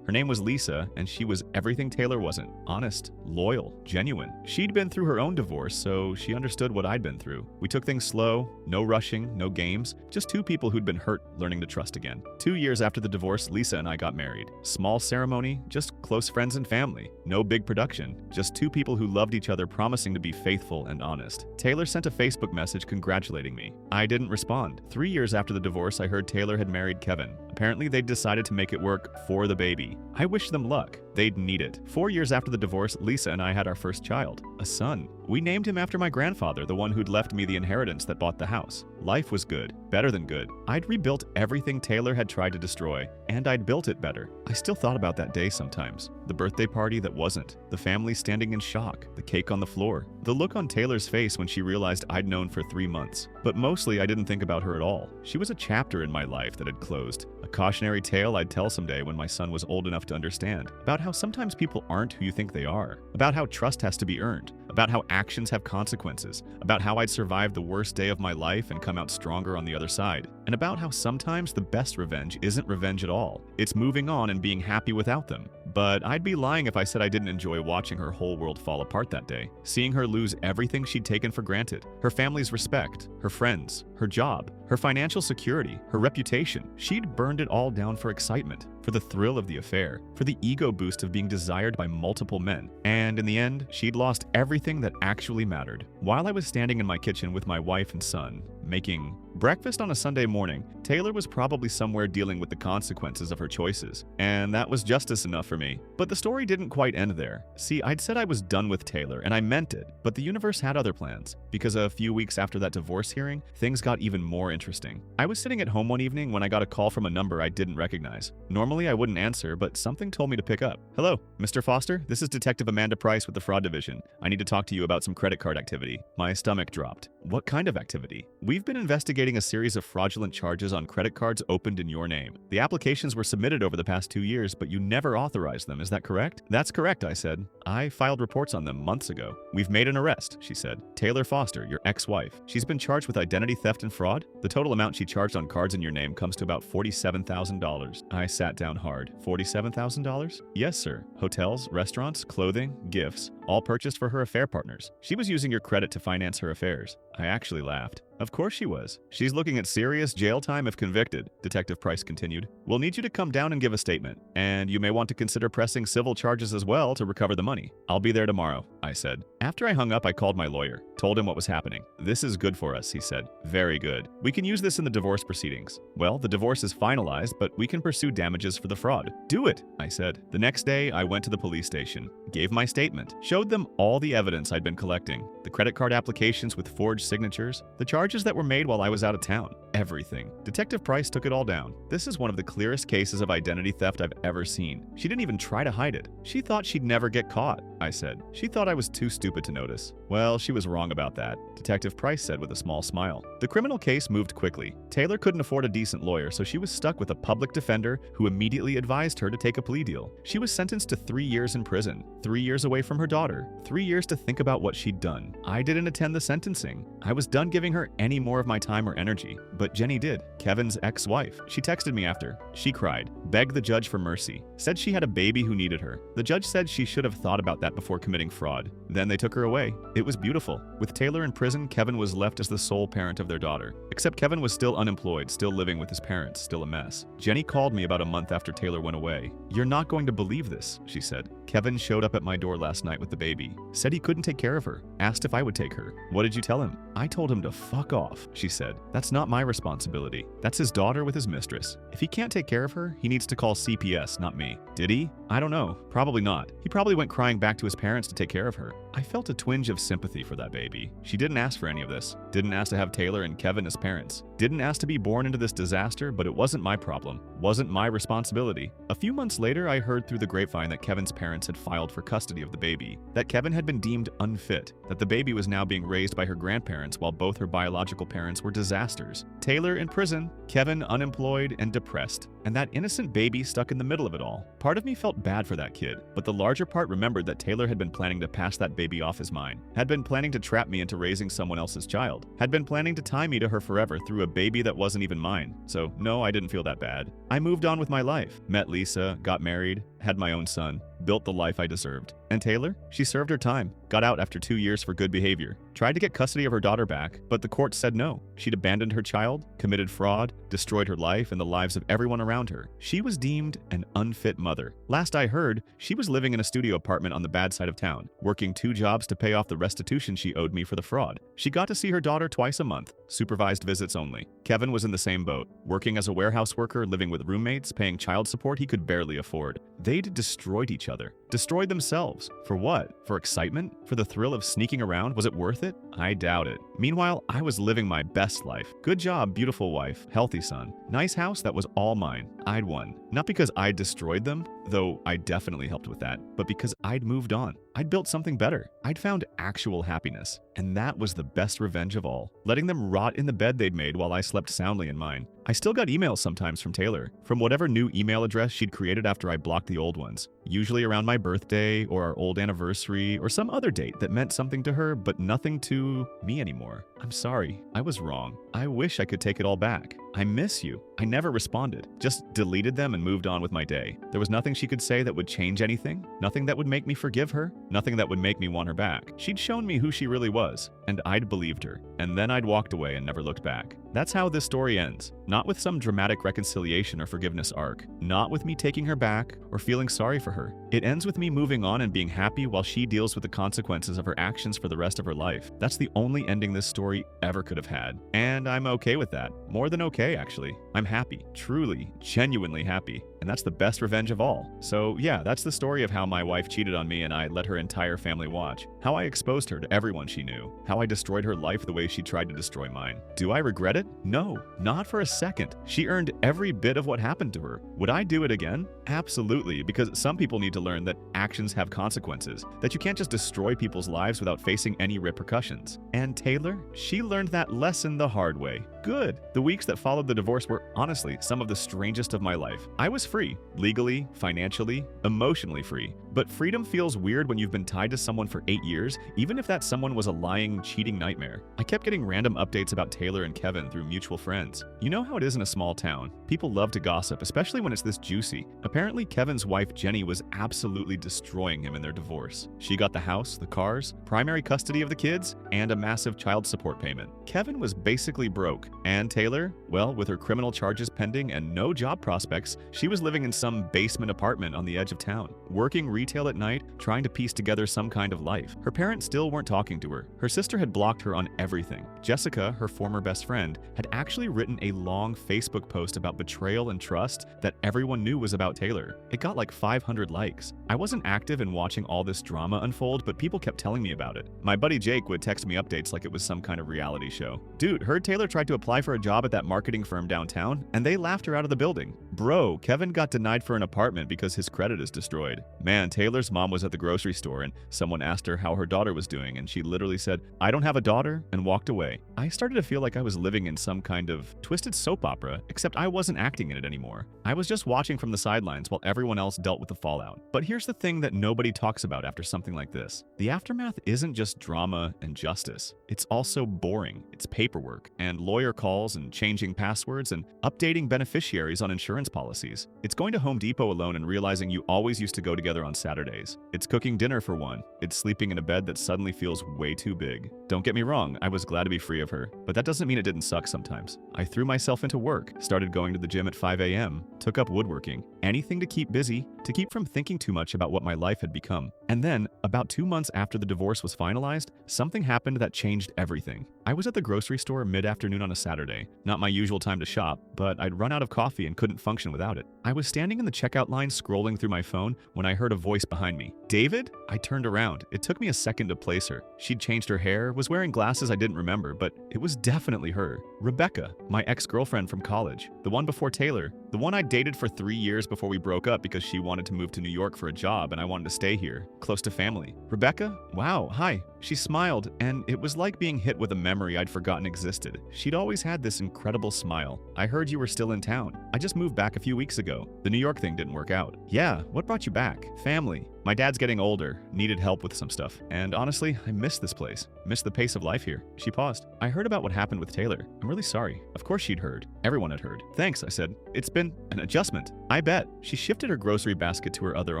Her name was Lisa, and she was everything Taylor wasn't. Honest, loyal, genuine. She'd been through her own divorce, so she understood what I'd been through. We took things slow, no rushing, no games, just two people who'd been hurt learning to trust again. 2 years after the divorce, Lisa and I got married. Small ceremony, just close friends and family. No big production, just two people who loved each other, promising to be faithful and honest. Taylor sent a Facebook message congratulating me. I didn't respond. 3 years after the divorce, I heard Taylor had married Kevin. Apparently, they'd decided to make it work for the baby. I wish them luck. They'd need it. 4 years after the divorce, Lisa and I had our first child, a son. We named him after my grandfather, the one who'd left me the inheritance that bought the house. Life was good, better than good. I'd rebuilt everything Taylor had tried to destroy, and I'd built it better. I still thought about that day sometimes. The birthday party that wasn't, the family standing in shock, the cake on the floor, the look on Taylor's face when she realized I'd known for 3 months. But mostly I didn't think about her at all. She was a chapter in my life that had closed, a cautionary tale I'd tell someday when my son was old enough to understand, about how sometimes people aren't who you think they are, about how trust has to be earned, about how actions have consequences, about how I'd survived the worst day of my life and come out stronger on the other side, and about how sometimes the best revenge isn't revenge at all. It's moving on and being happy without them. But I'd be lying if I said I didn't enjoy watching her whole world fall apart that day, seeing her lose everything she'd taken for granted, her family's respect, her friends, her job, her financial security, her reputation. She'd burned it all down for excitement, for the thrill of the affair, for the ego boost of being desired by multiple men. And in the end, she'd lost everything that actually mattered. While I was standing in my kitchen with my wife and son, making breakfast on a Sunday morning, Taylor was probably somewhere dealing with the consequences of her choices, and that was justice enough for me. But the story didn't quite end there. See, I'd said I was done with Taylor, and I meant it, but the universe had other plans, because a few weeks after that divorce hearing, things got even more interesting. I was sitting at home one evening when I got a call from a number I didn't recognize. Normally I wouldn't answer, but something told me to pick up. "Hello, Mr. Foster? This is Detective Amanda Price with the Fraud Division. I need to talk to you about some credit card activity." My stomach dropped. "What kind of activity?" "We've been investigating a series of fraudulent charges on credit cards opened in your name. The applications were submitted over the past 2 years, but you never authorized them. Is that correct?" "That's correct," I said. "I filed reports on them months ago." "We've made an arrest," she said. "Taylor Foster, your ex-wife. She's been charged with identity theft and fraud. The total amount she charged on cards in your name comes to about $47,000. I sat down hard. $47,000? "Yes, sir. Hotels, restaurants, clothing, gifts, all purchased for her affair partners. She was using your credit to finance her affairs." I actually laughed. "Of course she was. She's looking at serious jail time if convicted," Detective Price continued. "We'll need you to come down and give a statement, and you may want to consider pressing civil charges as well to recover the money." "I'll be there tomorrow," I said. After I hung up, I called my lawyer, told him what was happening. "This is good for us," he said. "Very good. We can use this in the divorce proceedings." "Well, the divorce is finalized, but we can pursue damages for the fraud." "Do it," I said. The next day, I went to the police station, gave my statement, showed them all the evidence I'd been collecting, the credit card applications with forged signatures, the charges that were made while I was out of town. everything. Detective Price took it all down. This is one of the clearest cases of identity theft I've ever seen. She didn't even try to hide it. She thought she'd never get caught, I said. She thought I was too stupid to notice. Well, she was wrong about that, Detective Price said with a small smile. The criminal case moved quickly. Taylor couldn't afford a decent lawyer, so she was stuck with a public defender who immediately advised her to take a plea deal. She was sentenced to 3 years in prison, 3 years away from her daughter, 3 years to think about what she'd done. I didn't attend the sentencing. I was done giving her any more of my time or energy, but Jenny did, Kevin's ex-wife. She texted me after. She cried, begged the judge for mercy, said she had a baby who needed her. The judge said she should have thought about that before committing fraud. Then they took her away. It was beautiful. With Taylor in prison, Kevin was left as the sole parent of their daughter. Except Kevin was still unemployed, still living with his parents, still a mess. Jenny called me about a month after Taylor went away. "You're not going to believe this," she said. "Kevin showed up at my door last night with the baby. Said he couldn't take care of her. Asked if I would take her. What did you tell him?" "I told him to fuck off," she said. "That's not my responsibility. That's his daughter with his mistress. If he can't take care of her, he needs to call CPS, not me." "Did he?" "I don't know. Probably not. He probably went crying back to his parents to take care of her." I felt a twinge of sympathy for that baby. She didn't ask for any of this. Didn't ask to have Taylor and Kevin as parents. Didn't ask to be born into this disaster, but it wasn't my problem. Wasn't my responsibility. A few months later, I heard through the grapevine that Kevin's parents had filed for custody of the baby, that Kevin had been deemed unfit, that the baby was now being raised by her grandparents while both her biological parents were disasters. Taylor in prison, Kevin unemployed and depressed, and that innocent baby stuck in the middle of it all. Part of me felt bad for that kid, but the larger part remembered that Taylor had been planning to pass that baby off as mine, had been planning to trap me into raising someone else's child, had been planning to tie me to her forever through a baby that wasn't even mine. So no, I didn't feel that bad. I moved on with my life, met Lisa, got married, had my own son, built the life I deserved. And Taylor? She served her time, got out after 2 years for good behavior, tried to get custody of her daughter back, but the court said no. She'd abandoned her child, committed fraud, destroyed her life and the lives of everyone around her. She was deemed an unfit mother. Last I heard, she was living in a studio apartment on the bad side of town, working 2 jobs to pay off the restitution she owed me for the fraud. She got to see her daughter twice a month, supervised visits only. Kevin was in the same boat, working as a warehouse worker, living with roommates, paying child support he could barely afford. They'd destroyed each other. Destroyed themselves. For what? For excitement? For the thrill of sneaking around? Was it worth it? I doubt it. Meanwhile, I was living my best life. Good job, beautiful wife, healthy son. Nice house that was all mine. I'd won. Not because I'd destroyed them, though I definitely helped with that, but because I'd moved on. I'd built something better. I'd found actual happiness. And that was the best revenge of all. Letting them rot in the bed they'd made while I slept soundly in mine. I still got emails sometimes from Taylor, from whatever new email address she'd created after I blocked the old ones. Usually around my birthday, or our old anniversary, or some other date that meant something to her, but nothing to me anymore. I'm sorry. I was wrong. I wish I could take it all back. I miss you. I never responded. Just deleted them and moved on with my day. There was nothing she could say that would change anything. Nothing that would make me forgive her. Nothing that would make me want her back. She'd shown me who she really was, and I'd believed her. And then I'd walked away and never looked back. That's how this story ends. Not with some dramatic reconciliation or forgiveness arc. Not with me taking her back or feeling sorry for her. It ends with me moving on and being happy while she deals with the consequences of her actions for the rest of her life. That's the only ending this story ever could have had. And I'm okay with that. More than okay, actually. I'm happy. Truly, genuinely happy. And that's the best revenge of all. So yeah, that's the story of how my wife cheated on me and I let her entire family watch. How I exposed her to everyone she knew. How I destroyed her life the way she tried to destroy mine. Do I regret it? No, not for a second. She earned every bit of what happened to her. Would I do it again? Absolutely, because some people need to learn that actions have consequences, that you can't just destroy people's lives without facing any repercussions. And Taylor, she learned that lesson the hard way. Good. The weeks that followed the divorce were honestly some of the strangest of my life. I was free, legally, financially, emotionally free. But freedom feels weird when you've been tied to someone for 8 years, even if that someone was a lying, cheating nightmare. I kept getting random updates about Taylor and Kevin through mutual friends. You know how it is in a small town. People love to gossip, especially when it's this juicy. Apparently, Kevin's wife Jenny was absolutely destroying him in their divorce. She got the house, the cars, primary custody of the kids, and a massive child support payment. Kevin was basically broke. And Taylor, well, with her criminal charges pending and no job prospects, she was living in some basement apartment on the edge of town, working retail at night, trying to piece together some kind of life. Her parents still weren't talking to her. Her sister had blocked her on everything. Jessica, her former best friend, had actually written a long Facebook post about betrayal and trust that everyone knew was about Taylor. It got like 500 likes. I wasn't active in watching all this drama unfold, but people kept telling me about it. My buddy Jake would text me updates like it was some kind of reality show. Dude, heard Taylor tried to apply for a job at that marketing firm downtown, and they laughed her out of the building. Bro, Kevin got denied for an apartment because his credit is destroyed. Man, Taylor's mom was at the grocery store and someone asked her how her daughter was doing, and she literally said, "I don't have a daughter," and walked away. I started to feel like I was living in some kind of twisted soap opera, except I wasn't acting in it anymore. I was just watching from the sidelines while everyone else dealt with the fallout. But here's the thing that nobody talks about after something like this. The aftermath isn't just drama and justice. It's also boring. It's paperwork and lawyer calls and changing passwords and updating beneficiaries on insurance policies. It's going to Home Depot alone and realizing you always used to go together on Saturdays. It's cooking dinner for one. It's sleeping in a bed that suddenly feels way too big. Don't get me wrong, I was glad to be free of her, but that doesn't mean it didn't suck sometimes. I threw myself into work, started going to the gym at 5 a.m., took up woodworking, anything to keep busy, to keep from thinking too much about what my life had become. And then, about 2 months after the divorce was finalized, something happened that changed everything. I was at the grocery store mid-afternoon on a Saturday, not my usual time to shop, but I'd run out of coffee and couldn't function without it. I was standing in the checkout line scrolling through my phone when I heard a voice behind me. "David?" I turned around. It took me a second to place her. She'd changed her hair, was wearing glasses I didn't remember, but it was definitely her. Rebecca, my ex-girlfriend from college, the one before Taylor, the one I dated for 3 years before we broke up because she wanted to move to New York for a job and I wanted to stay here, close to family. "Rebecca? Wow, hi." She smiled, and it was like being hit with a memory I'd forgotten existed. She'd always had this incredible smile. "I heard you were still in town. I just moved back a few weeks ago. The New York thing didn't work out." "Yeah, what brought you back?" "Family. My dad's getting older, needed help with some stuff, and honestly, I miss this place. Miss the pace of life here." She paused. "I heard about what happened with Taylor. I'm really sorry." Of course she'd heard. Everyone had heard. "Thanks," I said. "It's been an adjustment." "I bet." She shifted her grocery basket to her other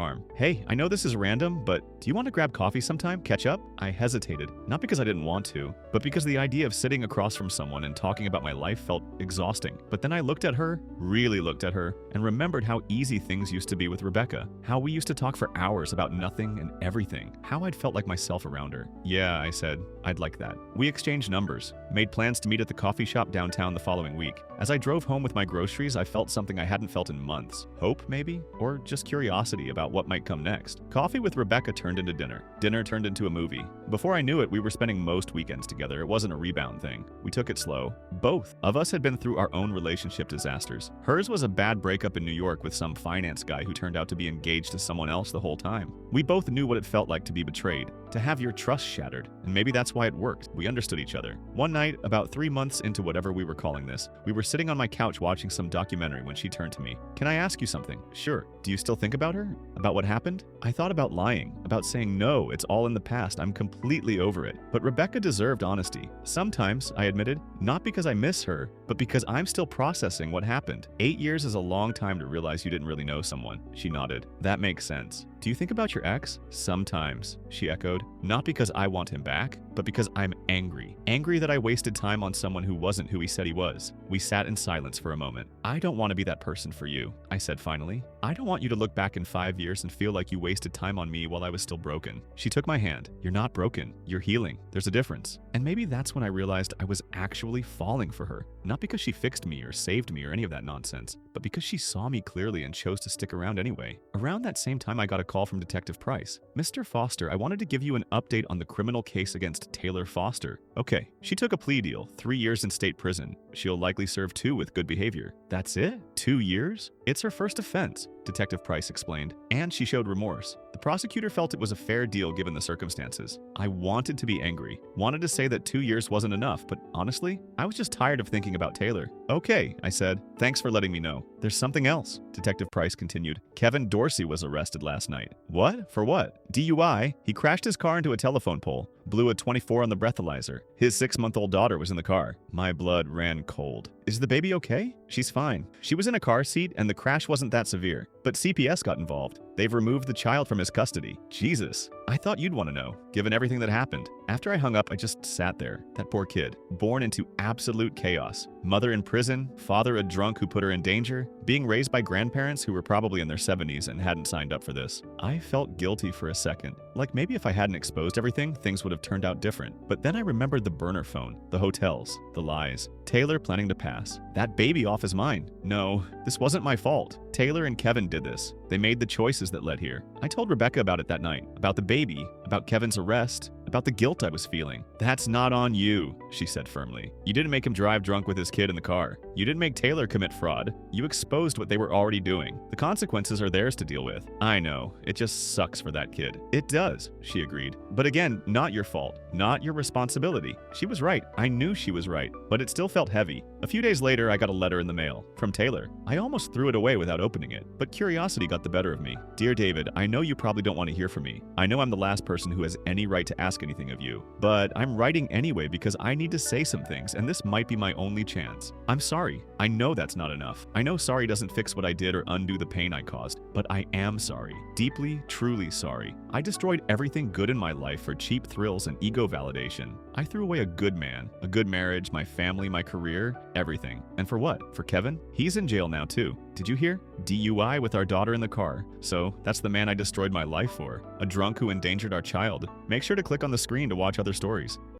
arm. "Hey, I know this is random, but do you want to grab coffee sometime? Catch up?" I hesitated, not because I didn't want to, but because the idea of sitting across from someone and talking about my life felt exhausting. But then I looked at her, really looked at her, and remembered how easy things used to be with Rebecca. How we used to talk for hours about nothing and everything. How I'd felt like myself around her. "Yeah," I said, "I'd like that." We exchanged numbers, made plans to meet at the coffee shop downtown the following week. As I drove home with my groceries, I felt something I hadn't felt in months. Hope, maybe? Or just curiosity about what might come next. Coffee with Rebecca turned into dinner. Dinner turned into a movie. Before I knew it, we were spending most weekends together. It wasn't a rebound thing. We took it slow. Both of us had been through our own relationship disasters. Hers was a bad breakup in New York with some finance guy who turned out to be engaged to someone else the whole time. We both knew what it felt like to be betrayed, to have your trust shattered, and maybe that's why it worked. We understood each other. One night, about 3 months into whatever we were calling this, we were sitting on my couch watching some documentary when she turned to me. "Can I ask you something?" "Sure." "Do you still think about her? About what happened?" I thought about lying, about saying no, it's all in the past, I'm completely over it. But Rebecca deserved honesty. "Sometimes," I admitted, "not because I miss her, but because I'm still processing what happened." 8 years is a long time to realize you didn't really know someone. She nodded. "That makes sense." "Do you think about your ex?" "Sometimes," she echoed. "Not because I want him back, but because I'm angry. Angry that I wasted time on someone who wasn't who he said he was." We sat in silence for a moment. "I don't want to be that person for you," I said finally. "I don't want you to look back in 5 years and feel like you wasted time on me while I was still broken." She took my hand. "You're not broken. You're healing. There's a difference." And maybe that's when I realized I was actually falling for her. Not because she fixed me or saved me or any of that nonsense, but because she saw me clearly and chose to stick around anyway. Around that same time, I got a call from Detective Price. "Mr. Foster, I wanted to give you an update on the criminal case against Taylor Foster." "Okay." "She took a plea deal, 3 years in state prison. She'll likely serve 2 with good behavior." "That's it? 2 years?" "It's her first offense," Detective Price explained, "and she showed remorse. The prosecutor felt it was a fair deal given the circumstances." I wanted to be angry, wanted to say that 2 years wasn't enough, but honestly, I was just tired of thinking about Taylor. "Okay," I said. "Thanks for letting me know." "There's something else," Detective Price continued. "Kevin Dorsey was arrested last night." "What? For what?" "DUI. He crashed his car into a telephone pole, blew a 24 on the breathalyzer. His 6-month-old daughter was in the car." My blood ran cold. "Is the baby okay?" "She's fine. She was in a car seat and the crash wasn't that severe. But CPS got involved. They've removed the child from his custody." Jesus. I thought you'd want to know, given everything that happened. After I hung up, I just sat there. That poor kid, born into absolute chaos. Mother in prison, father a drunk who put her in danger. being raised by grandparents who were probably in their 70s and hadn't signed up for this. I felt guilty for a second. Like maybe if I hadn't exposed everything, things would have turned out different. But then I remembered the burner phone, the hotels, the lies, Taylor planning to pass. That baby off his mind. No, this wasn't my fault. Taylor and Kevin did this. They made the choices that led here. I told Rebecca about it that night, about the baby, about Kevin's arrest, about the guilt I was feeling. That's not on you, she said firmly. You didn't make him drive drunk with his kid in the car. You didn't make Taylor commit fraud. You exposed what they were already doing. The consequences are theirs to deal with. I know, it just sucks for that kid. It does, she agreed. But again, not your fault, not your responsibility. She was right. I knew she was right, but it still felt heavy. A few days later, I got a letter in the mail from Taylor. I almost threw it away without opening it, but curiosity got the better of me. Dear David, I know you probably don't want to hear from me. I know I'm the last person who has any right to ask anything of you, but I'm writing anyway because I need to say some things, and this might be my only chance. I'm sorry. I know that's not enough. I know sorry doesn't fix what I did or undo the pain I caused, but I am sorry. Deeply, truly sorry. I destroyed everything good in my life for cheap thrills and ego validation. I threw away a good man, a good marriage, my family, my career, everything. And for what? For Kevin? He's in jail now too. Did you hear? DUI with our daughter in the car. So that's the man I destroyed my life for. A drunk who endangered our child. Make sure to click on the screen to watch other stories.